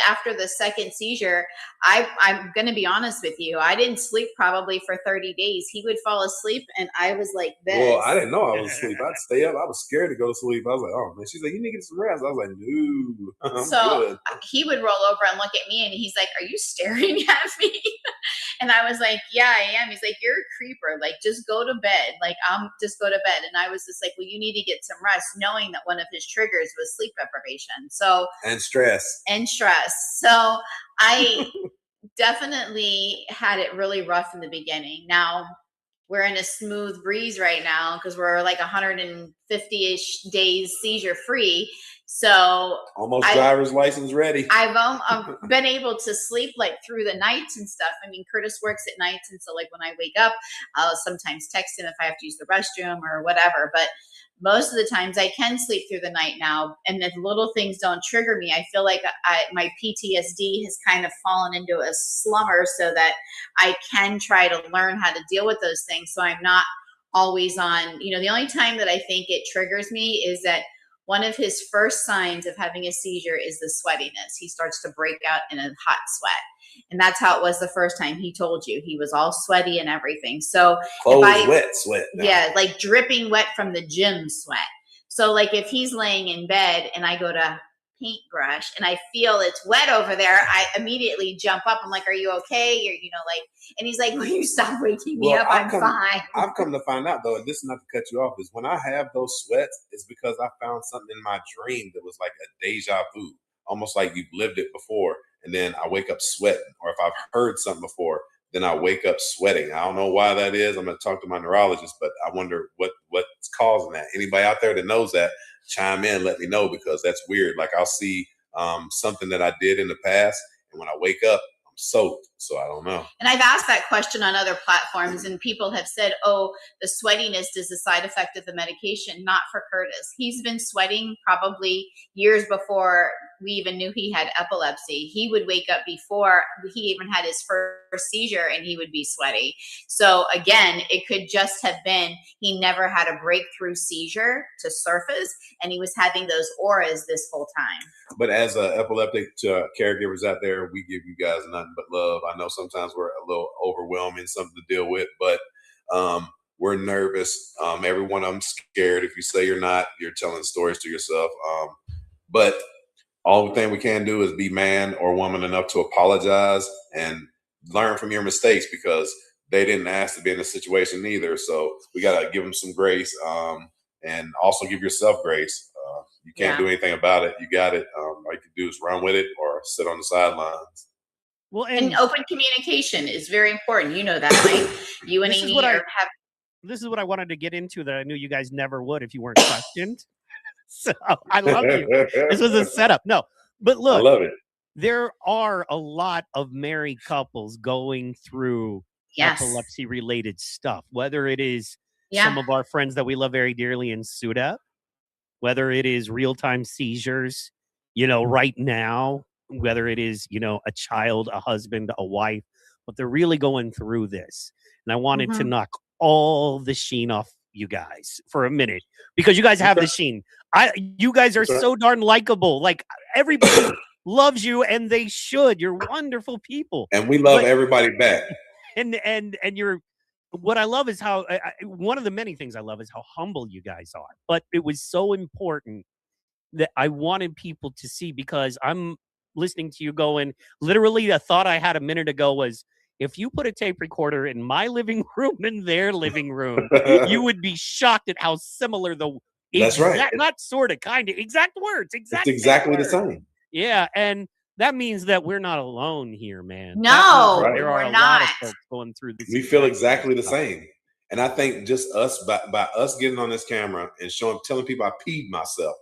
after the second seizure, I'm going to be honest with you. I didn't sleep probably for 30 days. He would fall asleep and I was like this. Well, I didn't know I was asleep. I'd stay up. I was scared to go to sleep. I was like, oh man. She's like, you need to get some rest. I was like, no. I'm good. He would roll over and look at me and he's like, are you staring at me? And I was like, yeah, I am. He's like, you're a creeper. Like, just go to bed. Like, just go to bed. And I was just like, well, you need to get some rest, knowing that one of his triggers was sleep deprivation. And stress. So I definitely had it really rough in the beginning. Now we're in a smooth breeze right now because we're like 150-ish days seizure free. So almost driver's license ready. I've been able to sleep like through the nights and stuff. I mean, Curtis works at nights, and so like when I wake up, I'll sometimes text him if I have to use the restroom or whatever. But most of the times I can sleep through the night now, and if little things don't trigger me, I feel like my PTSD has kind of fallen into a slumber so that I can try to learn how to deal with those things. So I'm not always on, the only time that I think it triggers me is that one of his first signs of having a seizure is the sweatiness. He starts to break out in a hot sweat. And that's how it was the first time. He told you he was all sweaty and everything. So wet sweat. Now. Yeah, like dripping wet from the gym sweat. So like if he's laying in bed and I go to paintbrush and I feel it's wet over there, I immediately jump up. I'm like, are you okay? Or, and he's like, will you stop waking me up? I'm fine. I've come to find out though, and this is not to cut you off, is when I have those sweats, it's because I found something in my dream that was like a deja vu, almost like you've lived it before. And then I wake up sweating, or if I've heard something before, then I wake up sweating. I don't know why that is. I'm going to talk to my neurologist, but I wonder what's causing that. Anybody out there that knows that, chime in, let me know, because that's weird. Like I'll see something that I did in the past, and when I wake up, I'm soaked. So I don't know. And I've asked that question on other platforms, and people have said, oh, the sweatiness is a side effect of the medication. Not for Curtis. He's been sweating probably years before we even knew he had epilepsy. He would wake up before he even had his first seizure and he would be sweaty. So again, it could just have been he never had a breakthrough seizure to surface, and he was having those auras this whole time. But as epileptic caregivers out there, we give you guys nothing but love. I know sometimes we're a little overwhelming, something to deal with, but we're nervous. Every one of them scared. If you say you're not, you're telling stories to yourself. But all the thing we can do is be man or woman enough to apologize and learn from your mistakes, because they didn't ask to be in a situation either. So we got to give them some grace, and also give yourself grace. You can't do anything about it. You got it. All you can do is run with it or sit on the sidelines. Well, and open communication is very important. You know that, Mike. You and Amy This is what I wanted to get into that I knew you guys never would if you weren't questioned. So I love you. This was a setup. No, but look, I love it. There are a lot of married couples going through epilepsy related stuff, whether it is some of our friends that we love very dearly in SUDA, whether it is real-time seizures, right now, whether it is, a child, a husband, a wife, but they're really going through this. And I wanted to knock all the sheen off you guys for a minute, because you guys have the sheen. You guys are so darn likable. Like, everybody loves you, and they should. You're wonderful people, and we love everybody back. And you're. What I love is how one of the many things I love is how humble you guys are. But it was so important that I wanted people to see, because I'm listening to you going. Literally, a thought I had a minute ago was, if you put a tape recorder in my living room and their living room, you would be shocked at how similar That's right. Not sort of, kind of, exact words. It's exactly the same. Yeah, and that means that we're not alone here, man. No, there are a lot of folks going through this. We feel exactly the same. And I think just us by us getting on this camera and telling people I peed myself,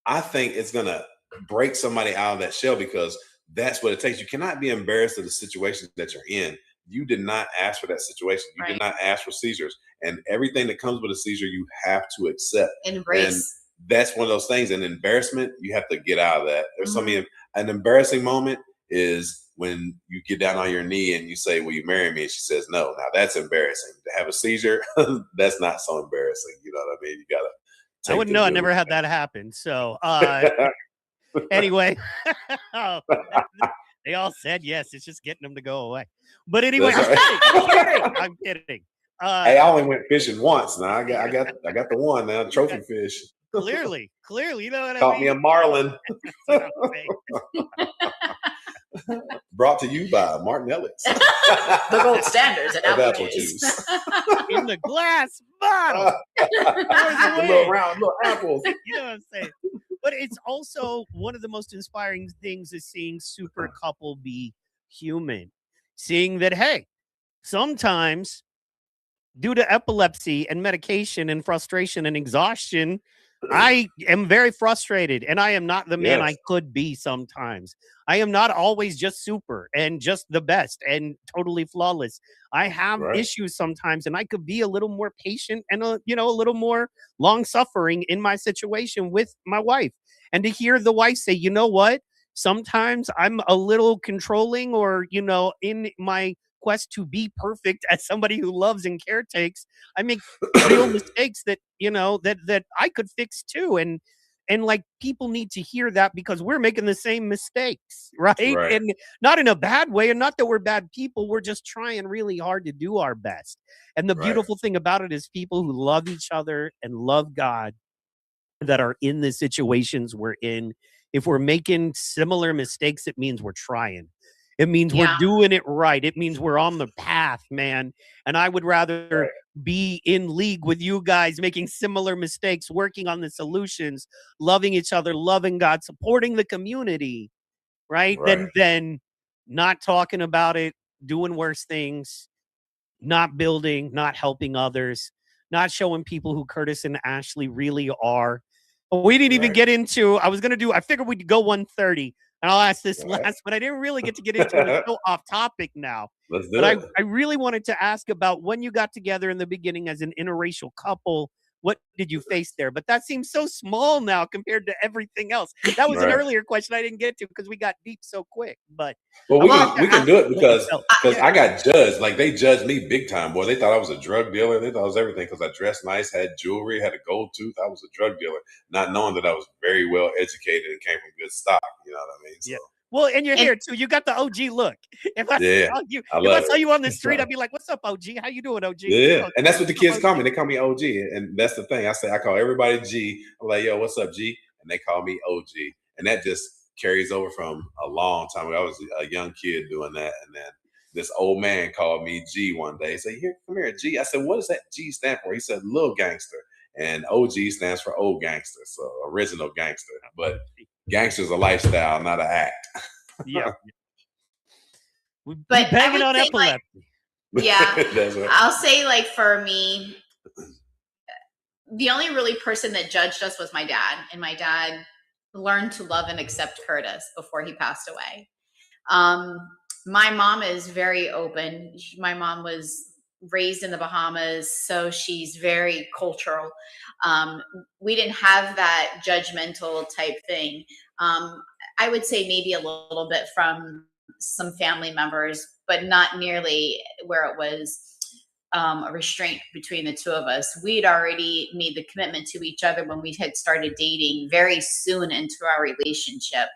I think it's gonna break somebody out of that shell, because that's what it takes. You cannot be embarrassed of the situation that you're in. You did not ask for that situation. You did not ask for seizures, and everything that comes with a seizure, you have to accept. Embrace. And that's one of those things. And embarrassment, you have to get out of that. There's an embarrassing moment is when you get down on your knee and you say, "Will you marry me?" And she says no. Now that's embarrassing. To have a seizure, that's not so embarrassing. You know what I mean? You gotta. I wouldn't know. I never had that happen. So anyway, they all said yes. It's just getting them to go away. But anyway, I'm kidding. Hey, I only went fishing once. Now I got the one now, trophy fish. Clearly, you know what Caught I mean? me a marlin. Brought to you by Martin Ellis. The gold standards at apple juice. In the glass bottle. little apples. You know what I'm saying? But it's also one of the most inspiring things is seeing super couple be human. Seeing that, hey, sometimes due to epilepsy and medication and frustration and exhaustion, I am very frustrated, and I am not the man I could be sometimes. I am not always just super and just the best and totally flawless. I have issues sometimes, and I could be a little more patient and a little more long-suffering in my situation with my wife. And to hear the wife say, you know what? Sometimes I'm a little controlling, or, in my quest to be perfect as somebody who loves and caretakes, I make real mistakes that that I could fix too. And like, people need to hear that, because we're making the same mistakes, right? And not in a bad way, and not that we're bad people. We're just trying really hard to do our best. And the beautiful thing about it is people who love each other and love God that are in the situations we're in. If we're making similar mistakes, it means we're trying. It means we're doing it right. It means we're on the path, man. And I would rather be in league with you guys, making similar mistakes, working on the solutions, loving each other, loving God, supporting the community, right? Than not talking about it, doing worse things, not building, not helping others, not showing people who Curtis and Ashleigh really are. We didn't even get into, I figured we'd go 1:30. And I'll ask this last, but I didn't really get to get into it. It's so off topic now. Let's do it. I really wanted to ask about when you got together in the beginning as an interracial couple. What did you face there? But that seems so small now compared to everything else. That was an earlier question I didn't get to because we got deep so quick. But we can do it because I got judged. Like, they judged me big time, boy. They thought I was a drug dealer. They thought I was everything because I dressed nice, had jewelry, had a gold tooth. I was a drug dealer, not knowing that I was very well educated and came from good stock. You know what I mean? So. Yeah. Well, and you're here too. You got the OG look. If I saw you on the street, I'd be like, "What's up, OG? How you doing, OG?" Yeah, and that's what the kids call me. They call me OG, and that's the thing. I call everybody G. I'm like, "Yo, what's up, G?" And they call me OG, and that just carries over from a long time ago. I was a young kid doing that, and then this old man called me G one day. He said, "Here, come here, G." I said, "What does that G stand for?" He said, "Little Gangster," and OG stands for Old Gangster, so original gangster. But gangster's a lifestyle, not an act. Yeah. But banging on epilepsy. I'll say, like, for me, the only really person that judged us was my dad, and my dad learned to love and accept Curtis before he passed away. My mom is very open. My mom was raised in the Bahamas, so she's very cultural. We didn't have that judgmental type thing. I would say maybe a little bit from some family members, but not nearly where it was a restraint between the two of us. We'd already made the commitment to each other when we had started dating very soon into our relationship.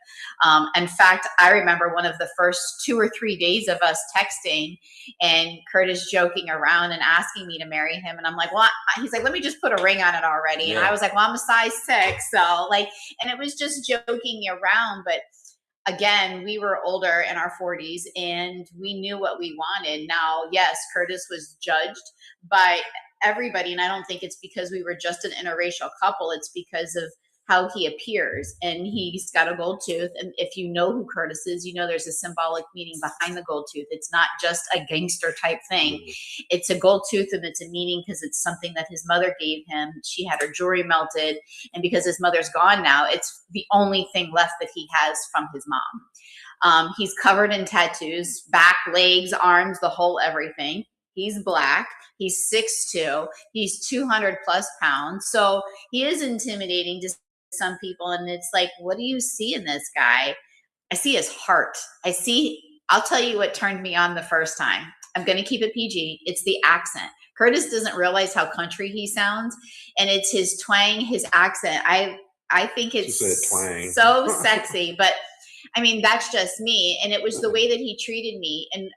In fact, I remember one of the first 2 or 3 days of us texting and Curtis joking around and asking me to marry him. And I'm like, well, he's like, let me just put a ring on it already. Yeah. And I was like, well, I'm a size 6. So like, and it was just joking around. But again, we were older in our 40s and we knew what we wanted. Now, yes, Curtis was judged by everybody. And I don't think it's because we were just an interracial couple. It's because of how he appears, and he's got a gold tooth. And if you know who Curtis is, you know there's a symbolic meaning behind the gold tooth. It's not just a gangster type thing. It's a gold tooth, and it's a meaning because it's something that his mother gave him. She had her jewelry melted, and because his mother's gone now, it's the only thing left that he has from his mom. He's covered in tattoos, back, legs, arms, the whole everything. He's black. He's 6'2". He's 200 plus pounds. So he is intimidating to some people. And it's like, what do you see in this guy? I see his heart. I'll tell you what turned me on the first time. I'm going to keep it PG. It's the accent. Curtis doesn't realize how country he sounds. And it's his twang, his accent. I think it's so sexy, but I mean, that's just me. And it was the way that he treated me. And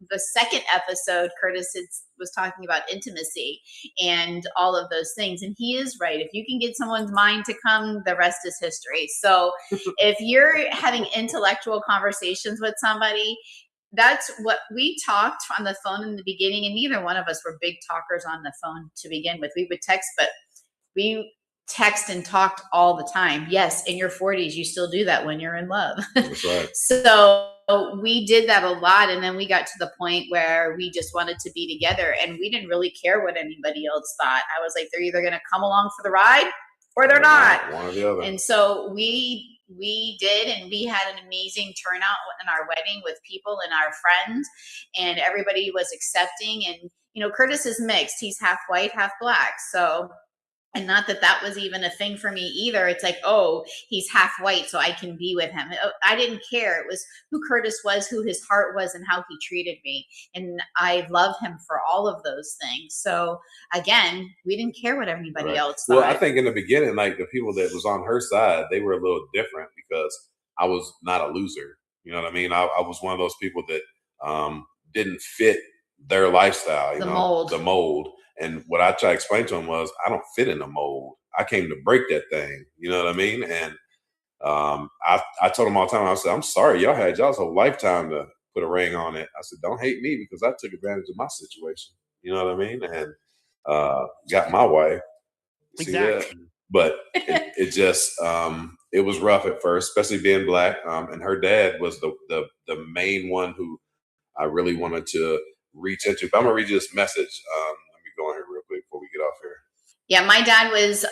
the second episode, Curtis was talking about intimacy and all of those things. And he is right. If you can get someone's mind to come, the rest is history. So if you're having intellectual conversations with somebody, that's what we talked on the phone in the beginning. And neither one of us were big talkers on the phone to begin with. We would text, but we text and talked all the time. Yes, in your 40s, you still do that when you're in love. That's right. So we did that a lot. And then we got to the point where we just wanted to be together, and we didn't really care what anybody else thought. I was like, they're either going to come along for the ride or they're not. One or the other. And so we did, and we had an amazing turnout in our wedding with people and our friends, and everybody was accepting. And, you know, Curtis is mixed. He's half white, half black. So, and not that was even a thing for me either. It's like, oh, he's half white, so I can be with him. I didn't care. It was who Curtis was, who his heart was, and how he treated me. And I love him for all of those things. So again, we didn't care what anybody else thought. Well, I think in the beginning, like the people that was on her side, they were a little different because I was not a loser. You know what I mean? I was one of those people that didn't fit their lifestyle, the mold. And what I try to explain to him was, I don't fit in the mold. I came to break that thing. You know what I mean? And I told him all the time, I said, I'm sorry, y'all had y'all's whole lifetime to put a ring on it. I said, don't hate me because I took advantage of my situation. You know what I mean? And got my wife. Exactly. But it just, it was rough at first, especially being black. And her dad was the main one who I really wanted to reach into. But I'm going to read you this message. Go on here real quick before we get off here. Yeah, my dad was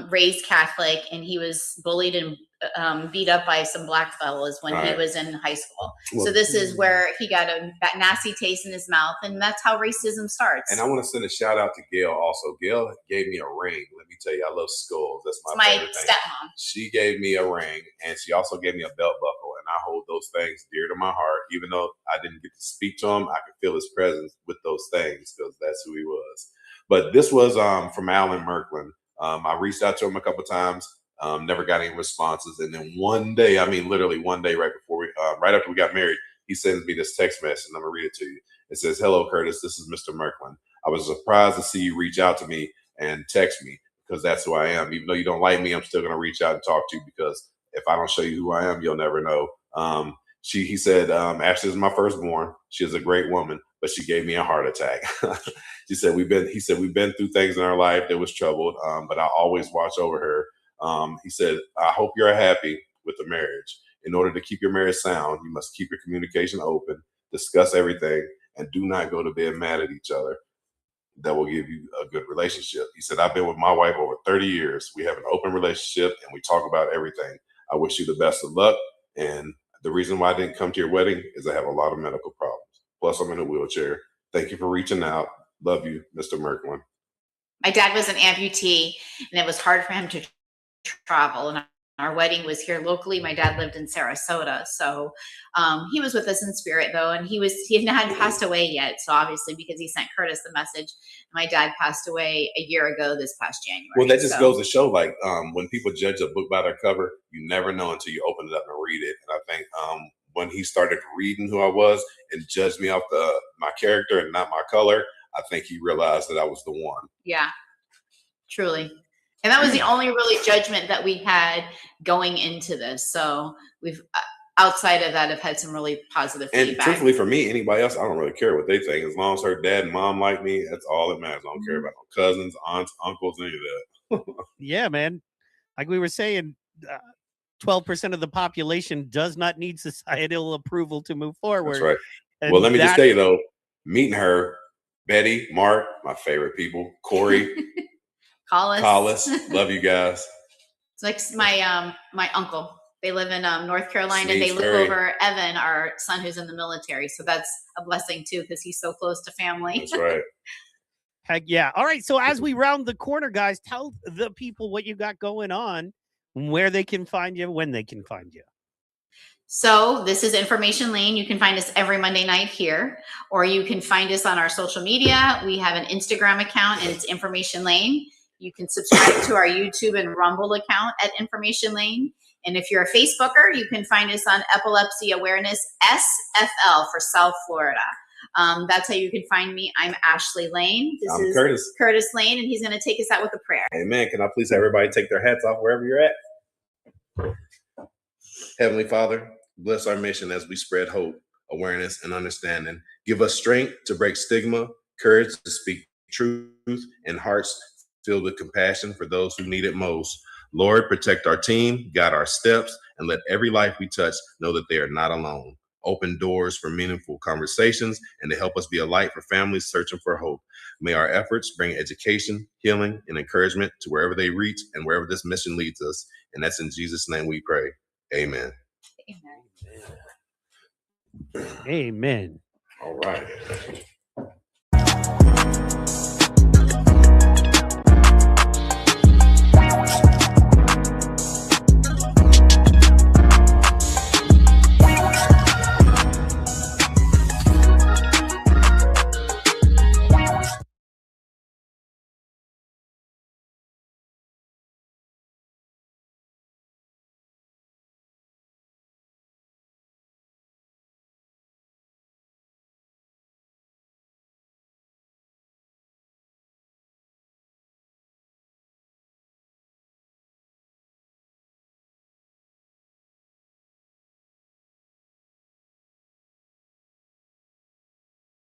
raised Catholic, and he was bullied and beat up by some black fellas when he was in high school. Well, so this is where he got that nasty taste in his mouth, and that's how racism starts. And I want to send a shout out to Gail also. Gail gave me a ring. Let me tell you, I love skulls. That's my favorite thing. Stepmom. She gave me a ring, and she also gave me a belt buckle, and I hold those things dear to my heart. Even though I didn't get to speak to him, I could feel his presence with those things because that's who he was. But this was from Alan Merklin. I reached out to him a couple of times, never got any responses. And then one day, I mean, literally one day right after we got married, he sends me this text message, and I'm going to read it to you. It says, "Hello, Curtis. This is Mr. Merklin. I was surprised to see you reach out to me and text me because that's who I am. Even though you don't like me, I'm still going to reach out and talk to you because if I don't show you who I am, you'll never know." He said, Ashley is my firstborn. She is a great woman, but she gave me a heart attack. He said, we've been through things in our life that was troubled, but I always watch over her. He said, I hope you're happy with the marriage. In order to keep your marriage sound, you must keep your communication open, discuss everything, and do not go to bed mad at each other. That will give you a good relationship. He said, I've been with my wife over 30 years. We have an open relationship and we talk about everything. I wish you the best of luck. And the reason why I didn't come to your wedding is I have a lot of medical problems. Plus, I'm in a wheelchair. Thank you for reaching out. Love you, Mr. Merklin. My dad was an amputee, and it was hard for him to travel. And our wedding was here locally. My dad lived in Sarasota. So he was with us in spirit, though. And he hadn't passed away yet. So obviously, because he sent Curtis the message, my dad passed away a year ago this past January. Well, that just goes to show, like, when people judge a book by their cover, you never know until you open it up and read it. And I think when he started reading who I was and judged me off my character and not my color, I think he realized that I was the one. Yeah, truly. And that was the only really judgment that we had going into this. So we've, outside of that, have had some really positive feedback. And truthfully, for me, anybody else, I don't really care what they think. As long as her dad and mom like me, that's all that matters. I don't care about no cousins, aunts, uncles, any of that. Yeah, man. like we were saying, 12% of the population does not need societal approval to move forward. That's right. And Well, let me just tell you though, meeting her, Betty, Mark, my favorite people, Corey, Collis, love you guys. It's like my uncle. They live in North Carolina, and they look Ferry. over Evan, our son who's in the military. So that's a blessing too, because he's so close to family. That's right. Heck yeah. All right. So as we round the corner, guys, tell the people what you got going on, where they can find you, when they can find you. So this is Information Lane. You can find us every Monday night here, or you can find us on our social media. We have an Instagram account, and it's Information Lane. You can subscribe to our YouTube and Rumble account at Information Lane. And if you're a Facebooker, you can find us on Epilepsy Awareness SFL for South Florida. That's how you can find me. I'm Ashleigh Lane. This is Curtis Lane, and he's going to take us out with a prayer. Amen. Can I please have everybody take their hats off wherever you're at? Heavenly Father, bless our mission as we spread hope, awareness, and understanding. Give us strength to break stigma, courage to speak truth, and hearts filled with compassion for those who need it most. Lord, protect our team, guide our steps, and let every life we touch know that they are not alone. Open doors for meaningful conversations and to help us be a light for families searching for hope. May our efforts bring education, healing, and encouragement to wherever they reach and wherever this mission leads us. And that's in Jesus' name we pray. Amen. Amen. All right.